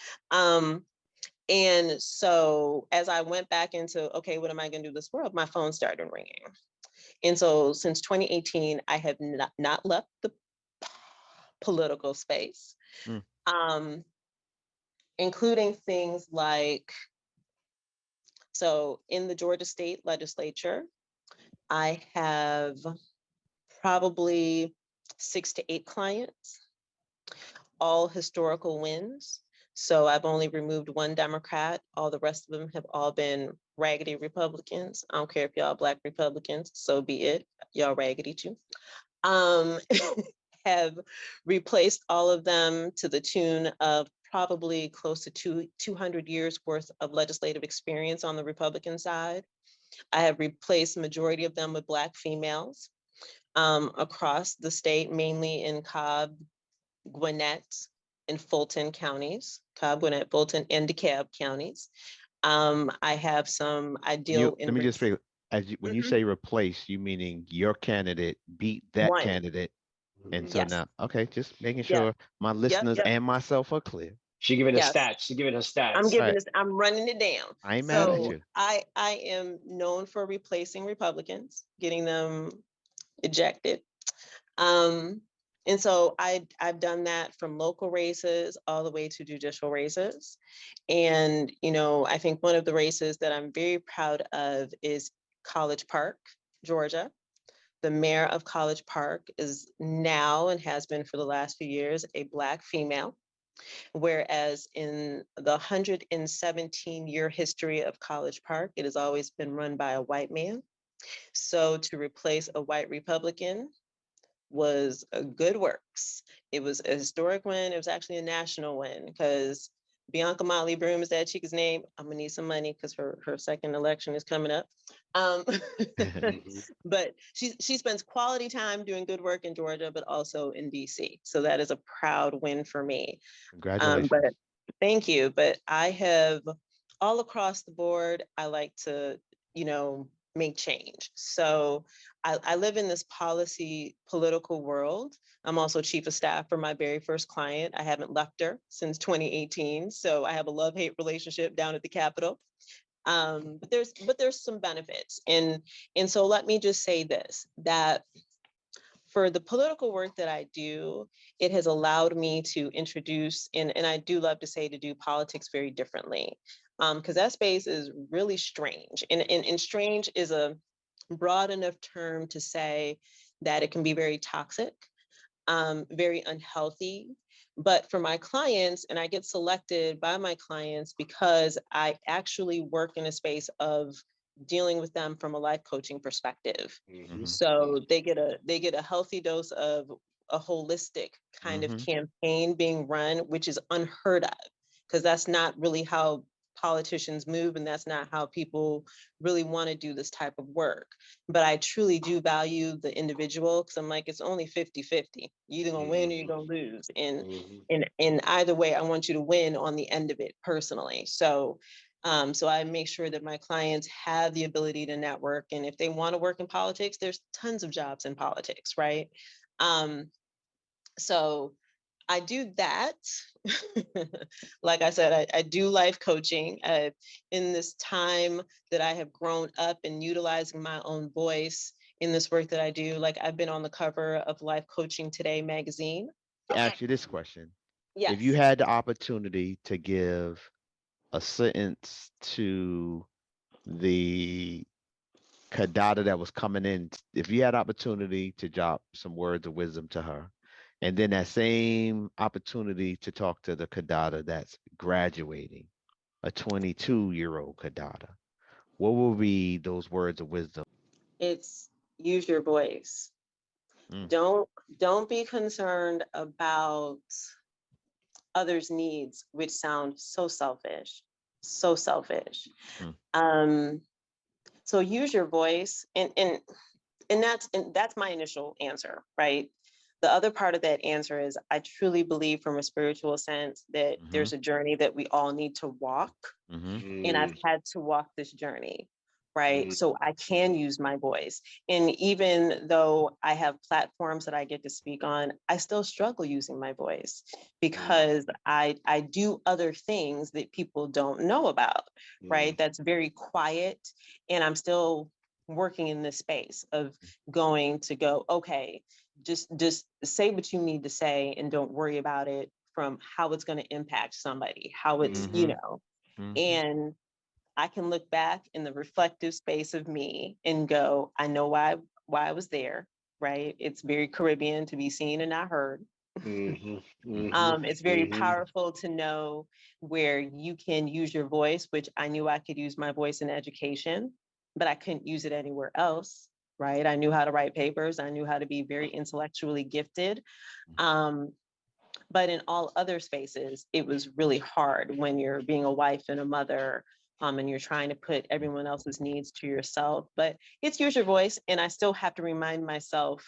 And so as I went back into, okay, what am I going to do this world? My phone started ringing. And so since 2018, I have not left the political space, including things like, so in the Georgia State Legislature, I have probably 6 to 8 clients, all historical wins. So I've only removed one Democrat. All the rest of them have all been raggedy Republicans. I don't care if y'all Black Republicans, so be it. Y'all raggedy too. Have replaced all of them to the tune of probably close to 200 years worth of legislative experience on the Republican side. I have replaced majority of them with Black females across the state, mainly in Cobb, Gwinnett, and Fulton counties, Cobb, Gwinnett, Fulton, and DeKalb counties. I have some, I deal in Let me just say, when you say replace, you meaning your candidate beat that one. candidate. And so Yes. now, okay, just making Yep. sure my listeners Yep. and myself are clear. She giving us Yes. stats. She giving us stats. I'm giving Right. this, I'm running it down. I ain't mad at So you. I am known for replacing Republicans, getting them ejected. And so I've done that from local races all the way to judicial races. And, I think one of the races that I'm very proud of is College Park, Georgia. The mayor of College Park is now and has been for the last few years a Black female. Whereas in the 117-year history of College Park, it has always been run by a white man. So to replace a white Republican, was a good works. It was a historic win. It was actually a national win because Bianca Motley Broom is that chick's name. I'm gonna need some money because her second election is coming up. Um, but she spends quality time doing good work in Georgia, but also in DC. So that is a proud win for me. Congratulations. But thank you. But I have all across the board, I like to, make change. So I live in this political world. I'm also chief of staff for my very first client. I haven't left her since 2018. So I have a love-hate relationship down at the Capitol. But there's some benefits. And so let me just say this, that for the political work that I do, it has allowed me to introduce, and I do love to say, to do politics very differently. Because that space is really strange. And strange is a broad enough term to say that it can be very toxic, very unhealthy. But for my clients, and I get selected by my clients because I actually work in a space of dealing with them from a life coaching perspective. So they get a healthy dose of a holistic kind of campaign being run, which is unheard of, because that's not really how politicians move, and that's not how people really want to do this type of work. But I truly do value the individual, because I'm like, it's only 50-50. You're either gonna win or you're gonna lose. And in either way, I want you to win on the end of it personally. So I make sure that my clients have the ability to network. And if they want to work in politics, there's tons of jobs in politics, right? So I do that. Like I said, I do life coaching. In this time that I have grown up and utilizing my own voice in this work that I do, like I've been on the cover of Life Coaching Today magazine. Ask you this question. Yes. If you had the opportunity to give a sentence to the Kiddada that was coming in, if you had opportunity to drop some words of wisdom to her, and then that same opportunity to talk to the Kiddada that's graduating, a 22-year-old Kiddada, what will be those words of wisdom? It's use your voice. Don't be concerned about others' needs, which sound so selfish, so selfish. So use your voice, and that's my initial answer, right? The other part of that answer is I truly believe, from a spiritual sense, that there's a journey that we all need to walk. And I've had to walk this journey, right? So I can use my voice. And even though I have platforms that I get to speak on, I still struggle using my voice because I do other things that people don't know about, right? That's very quiet. And I'm still working in this space of okay, just say what you need to say and don't worry about it from how it's going to impact somebody, how it's, and I can look back in the reflective space of me and go, I know why I was there, right? It's very Caribbean to be seen and not heard. It's very powerful to know where you can use your voice, which I knew I could use my voice in education, but I couldn't use it anywhere else, right? I knew how to write papers. I knew how to be very intellectually gifted. But in all other spaces, it was really hard when you're being a wife and a mother, and you're trying to put everyone else's needs to yourself. But it's use your voice. And I still have to remind myself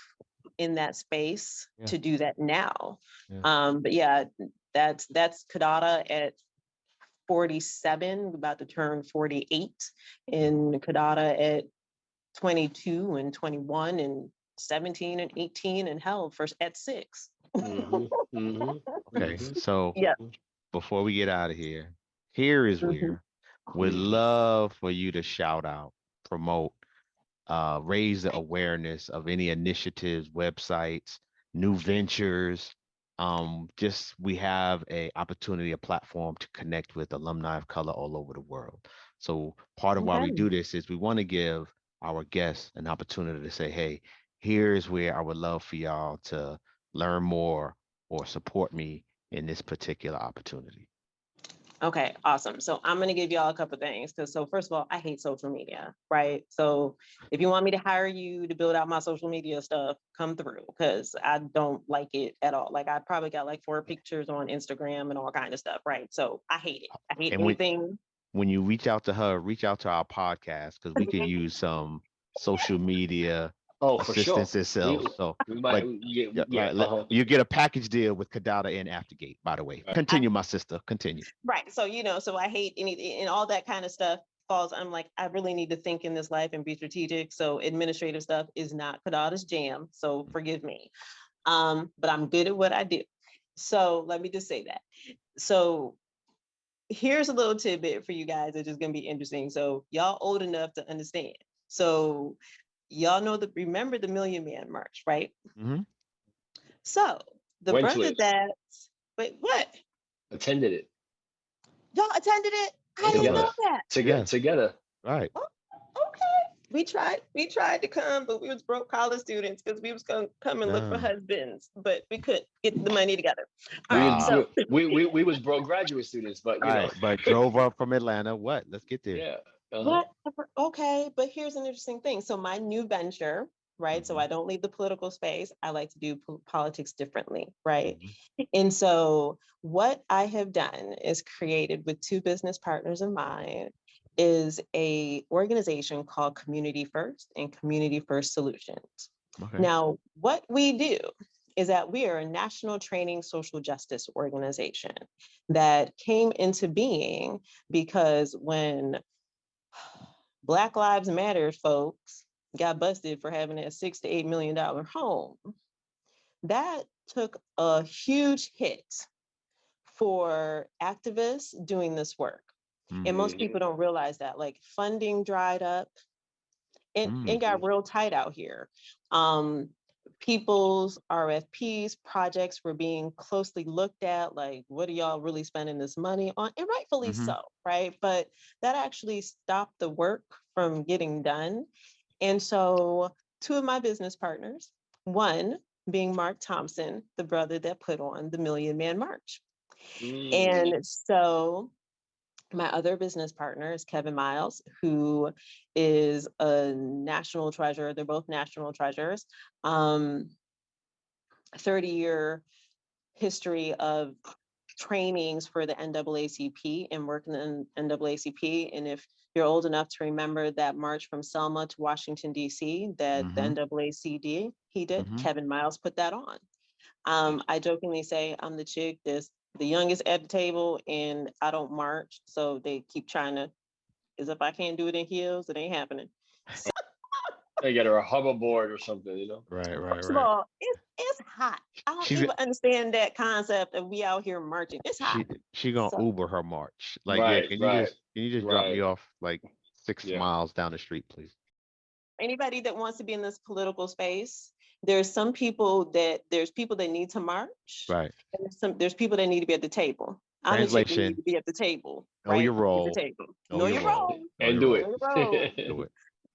in that space to do that now. But yeah, that's Kiddada at 47, about to turn 48, and Kiddada at 22 and 21 and 17 and 18, and hell, first at 6. Okay, so Yeah. before we get out of here, here is where we'd love for you to shout out, promote, raise the awareness of any initiatives, websites, new ventures. Just we have a opportunity, a platform to connect with alumni of color all over the world. So part of why we do this is we want to give our guests an opportunity to say, hey, here's where I would love for y'all to learn more or support me in this particular opportunity. Okay, awesome. So I'm gonna give y'all a couple things because first of all, I hate social media, right? So if you want me to hire you to build out my social media stuff, come through because I don't like it at all. Like I probably got like 4 pictures on Instagram and all kind of stuff, right? So I hate it. I hate And anything. when you reach out to her, reach out to our podcast because we could use some social media Oh, for sure. assistance itself. So, We might but yeah, right, uh-huh. you get a package deal with Kiddada and Aftergate. By the way, Right. continue, my sister. Continue. Right. So, so I hate any and all that kind of stuff falls. I'm like, I really need to think in this life and be strategic. So administrative stuff is not Kadada's jam. So forgive me. But I'm good at what I do. So let me just say that. So here's a little tidbit for you guys that's just gonna be interesting. So y'all old enough to understand. So y'all remember the Million Man March, right? Mm-hmm. So the Went to brother it, that wait, what? attended it Y'all attended it? I Both of didn't know together, us. that. Yes. together. Right. Oh, okay. We tried to come, but we was broke college students because we was gonna come and look for Yeah. husbands, but we couldn't get the money together. All We right, was Ah. so we was broke graduate students, but Right. But drove up from Atlanta. What? Let's get there. yeah, uh-huh. whatever. Okay, but here's an interesting thing. So my new venture, right? So Mhm, I don't leave the political space. I like to do politics differently, right? mhm, And so what I have done is created with 2 business partners of mine is a organization called Community First and Community First Solutions. okay. Now, what we do is that we are a national training social justice organization that came into being because when Black Lives Matter folks got busted for having a $6 to $8 million home, that took a huge hit for activists doing this work. Mm, And most Mhm. people don't realize that. Like funding dried up and it mm, got real tight out here. Um, People's RFPs, projects were being closely looked at, like, what are y'all really spending this money on? And rightfully mhm, so, right? But that actually stopped the work from getting done. And so 2 of my business partners, one being Mark Thompson, the brother that put on the Million Man March. Mm. And so my other business partner is Kevin Miles, who is a national treasure. They're both national treasures. 30-year history of trainings for the NAACP and working in NAACP. And if you're old enough to remember that march from Selma to Washington, D.C., that the mhm, NAACD, he did, mhm. Kevin Miles put that on. I jokingly say I'm the chick that's the youngest at the table and I don't march. So they keep trying to, as if I can't do it in heels, it ain't happening. They get her a hoverboard or something, Right, right, First of right. all, it's hot. I don't She's even understand that concept of we out here marching. It's hot. she she gonna So Uber her march. Like, yeah, Right, right, can you just drop me right. off like six Yeah. miles down the street, please? anybody that wants to be in this political space, there's people that need to march, Right. and there's people that need to be at the table. I'm the chick that need Translation, to be at the table, know your right? At the role, table. know Know your your role, role. know And your do Know role. your role. Do it. it.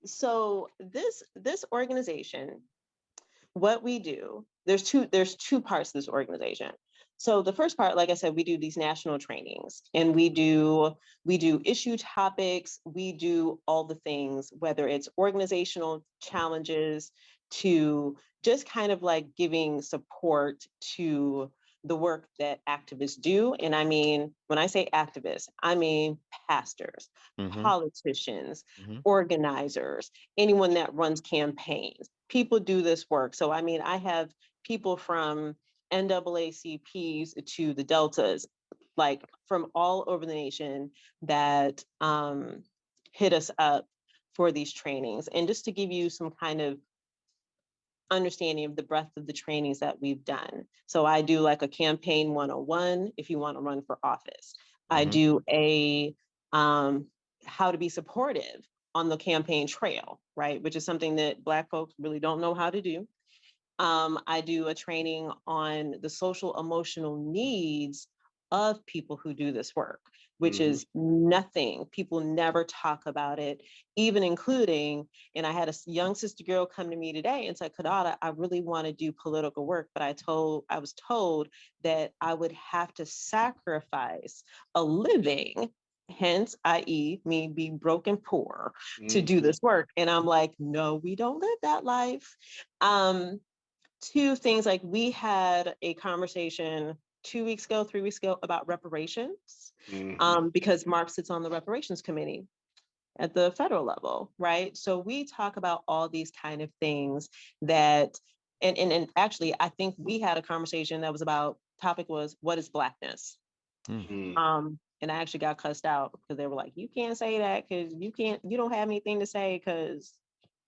So this organization, what we do, there's two parts to this organization. So the first part, like I said, we do these national trainings and we do issue topics, we do all the things, whether it's organizational challenges to just kind of like giving support to the work that activists do. And I mean, when I say activists, I mean pastors, Mm-hmm. politicians, Mm-hmm. organizers, anyone that runs campaigns. People do this work. So, I mean, I have people from NAACPs to the Deltas, like from all over the nation that hit us up for these trainings. And just to give you some kind of understanding of the breadth of the trainings that we've done. So I do like a campaign 101 if you want to run for office. I Mm-hmm. do a how to be supportive on the campaign trail, right? Which is something that Black folks really don't know how to do. I do a training on the social emotional needs of people who do this work. which is nothing. People never talk about it, even including, and I had a young sister girl come to me today and said, Kiddada, I really want to do political work, but I was told that I would have to sacrifice a living, hence, i.e., me being broke and poor, to do this work. And I'm like, no, we don't live that life. Two things, like we had a conversation 2 weeks ago, 3 weeks ago about reparations, because Mark sits on the reparations committee at the federal level, right? So we talk about all these kind of things that, and actually, I think we had a conversation that was about, topic was, what is Blackness? And I actually got cussed out because they were like, you can't say that because you don't have anything to say because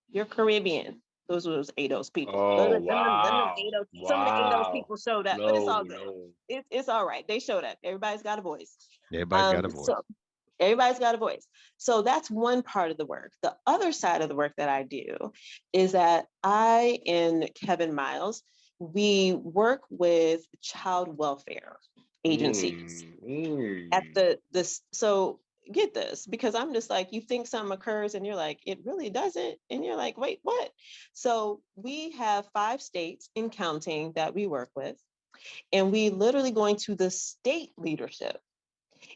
you're Caribbean. Those were those ADOS people. Oh, Them wow. ADOS, some of the ADOS Wow. people showed up, but it's all good. It's all right. They showed up. Everybody's got a voice. Everybody got a voice. So everybody's got a voice. So that's one part of the work. The other side of the work that I do is that I and Kevin Miles, we work with child welfare agencies at so get this, because I'm just like, you think something occurs and you're like, it really doesn't. And you're like, wait, what? So we have 5 states and counting that we work with. And we literally going to the state leadership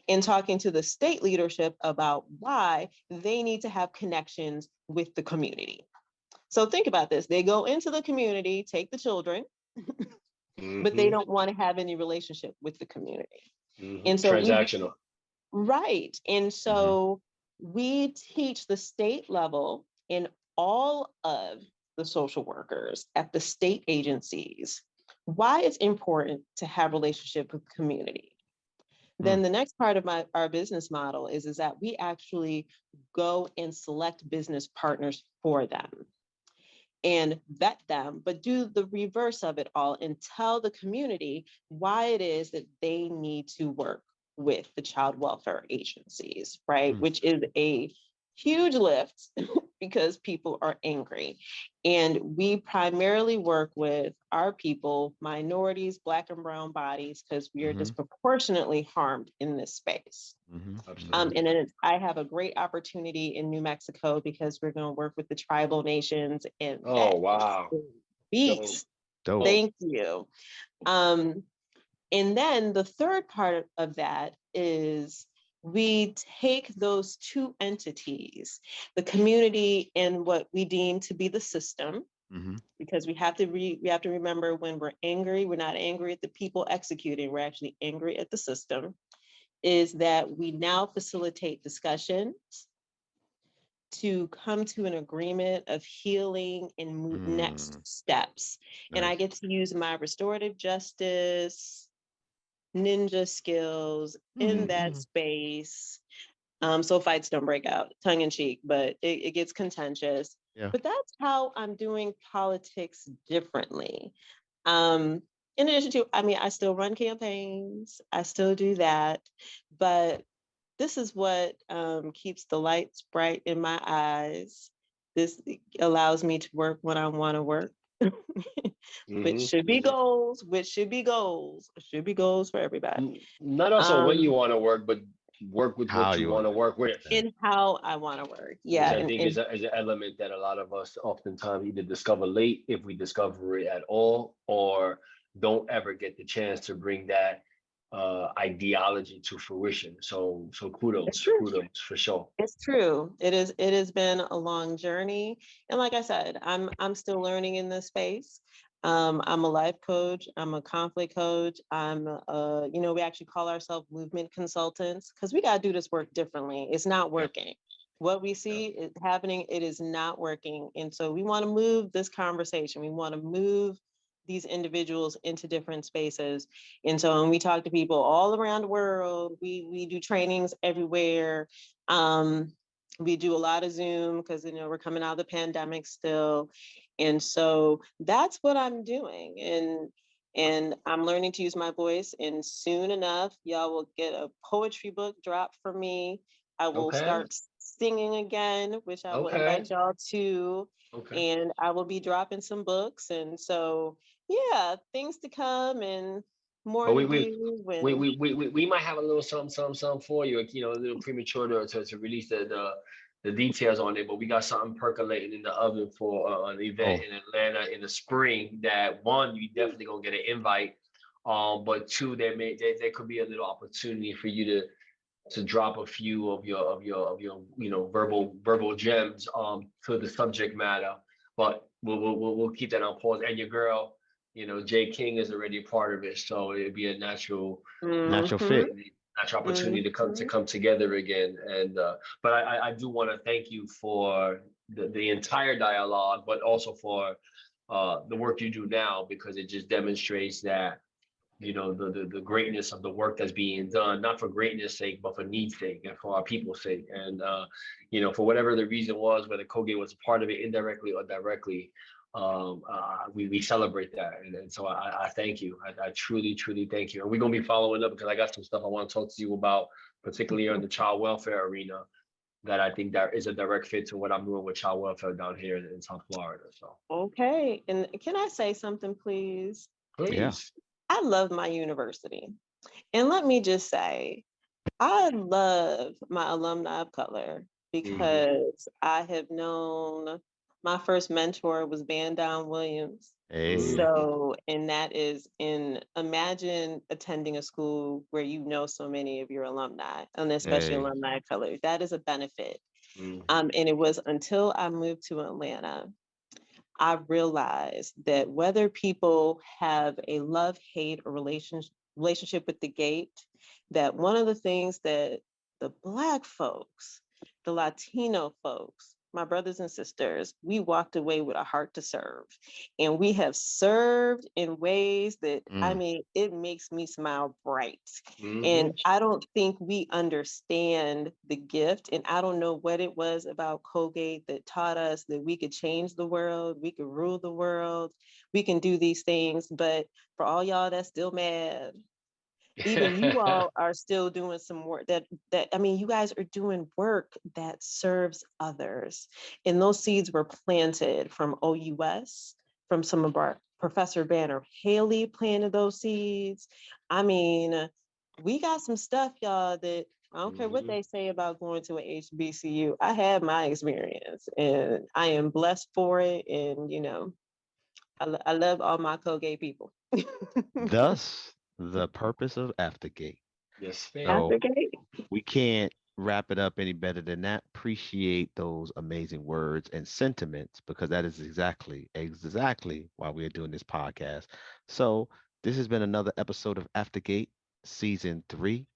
and talking to the state leadership about why they need to have connections with the community. So think about this. They go into the community, take the children, but they don't want to have any relationship with the community. And so transactional. Right. And so we teach the state level in all of the social workers at the state agencies why it's important to have relationship with community. Then the next part of our business model is that we actually go and select business partners for them and vet them, but do the reverse of it all and tell the community why it is that they need to work with the child welfare agencies, right? Which is a huge lift because people are angry. And we primarily work with our people, minorities, Black and brown bodies, because we are disproportionately harmed in this space. And then I have a great opportunity in New Mexico because we're going to work with the tribal nations. And beast. Thank you. And then the third part of that is we take those two entities, the community and what we deem to be the system, because we have to remember when we're angry, we're not angry at the people executing, we're actually angry at the system, is that we now facilitate discussions to come to an agreement of healing and move next steps. And I get to use my restorative justice ninja skills in that space. So fights don't break out, tongue in cheek, but it gets contentious. But that's how I'm doing politics differently. In addition to, I mean, I still run campaigns, I still do that, but this is what keeps the lights bright in my eyes. This allows me to work when I want to work. Which should be goals for everybody. Not also when you want to work, but work with How what you want to work with. And how I want to work. Yeah. Which I think is an element that a lot of us oftentimes either discover late, if we discover it at all, or don't ever get the chance to bring that ideology to fruition. So kudos for sure. It's true. It has been a long journey. And like I said, I'm still learning in this space. I'm a life coach. I'm a conflict coach. We actually call ourselves movement consultants because we got to do this work differently. It's not working. What we see is happening, it is not working. And so we want to move this conversation. We want to move these individuals into different spaces. And so when we talk to people all around the world, we do trainings everywhere. We do a lot of Zoom because we're coming out of the pandemic still. And so that's what I'm doing. And I'm learning to use my voice. And soon enough, y'all will get a poetry book drop from me. I will start singing again, which I will invite y'all to. And I will be dropping some books. And so, yeah, things to come. And more But to we we do we when we we, we we might have a little something for you. You know, a little premature to release the details on it, but we got something percolating in the oven for an event Oh, in Atlanta in the spring. That one, you definitely gonna get an invite. But two, there could be a little opportunity for you to drop a few of your verbal gems to the subject matter. But we'll keep that on pause. And your girl, Jay King is already a part of it, so it'd be a natural fit. mm-hmm, natural opportunity to mm-hmm. come together again. And but I do want to thank you for the entire dialogue, but also for the work you do now, because it just demonstrates that the greatness of the work that's being done, not for greatness sake, but for needs sake and for our people's sake. And for whatever the reason was, whether Colgate was a part of it indirectly or directly, we celebrate that. And so I thank you. I truly, truly thank you. And we're gonna be following up because I got some stuff I want to talk to you about, particularly on the child welfare arena, that I think that is a direct fit to what I'm doing with child welfare down here in South Florida. So Okay. And can I say something, please? Yeah. please. I love my university. And let me just say, I love my alumni of color Mhm. because I have known my first mentor was Van Don Williams. Hey. Mhm. So, and that is imagine attending a school where you know so many of your alumni, and especially Hey. alumni of color. That is a benefit. Mhm. And it was until I moved to Atlanta I realized that whether people have a love, hate, or relationship with the gate, that one of the things that the Black folks, the Latino folks, my brothers and sisters, we walked away with a heart to serve. And we have served in ways that, I Mm. mean, it makes me smile bright. And Mhm. I don't think we understand the gift. And I don't know what it was about Colgate that taught us that we could change the world, we could rule the world, we can do these things. But for all y'all that's still mad, even you all are still doing some work that I mean, you guys are doing work that serves others. And those seeds were planted from OUS, from some of our Professor Banner Haley planted those seeds. I mean, we got some stuff, y'all, that I don't care what Mhm. they say about going to a HBCU. I had my experience and I am blessed for it. And, I love all my Colgate people. Thus, the purpose of Aftergate. Yes, ma'am. So After Gate. we can't wrap it up any better than that. Appreciate those amazing words and sentiments because that is exactly why we are doing this podcast. So this has been another episode of Aftergate Season 3.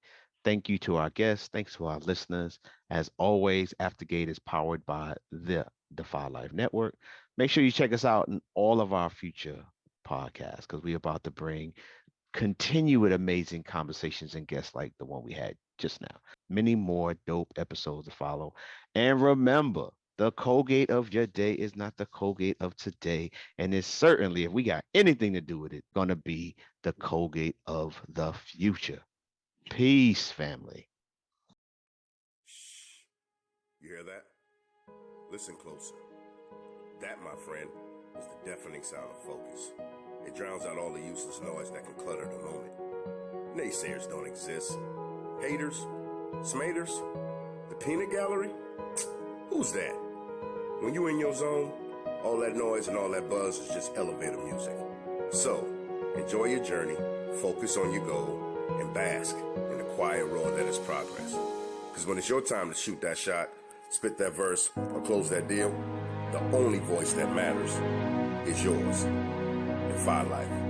Thank you to our guests. Thanks to our listeners. As always, Aftergate is powered by the Defy Life Network. Make sure you check us out in all of our future podcasts because we're about to bring continue with amazing conversations and guests like the one we had just now. Many more dope episodes to follow. And remember, the Colgate of your day is not the Colgate of today. And it's certainly, if we got anything to do with it, going to be the Colgate of the future. Peace, family. Shh. You hear that? Listen closer. That, my friend, is the deafening sound of focus. It drowns out all the useless noise that can clutter the moment. Naysayers don't exist. Haters? Smaters? The peanut gallery? Who's that? When you in your zone, all that noise and all that buzz is just elevator music. So, enjoy your journey, focus on your goal, and bask in the quiet roar that is progress. Because when it's your time to shoot that shot, spit that verse, or close that deal, the only voice that matters is yours. Defy life.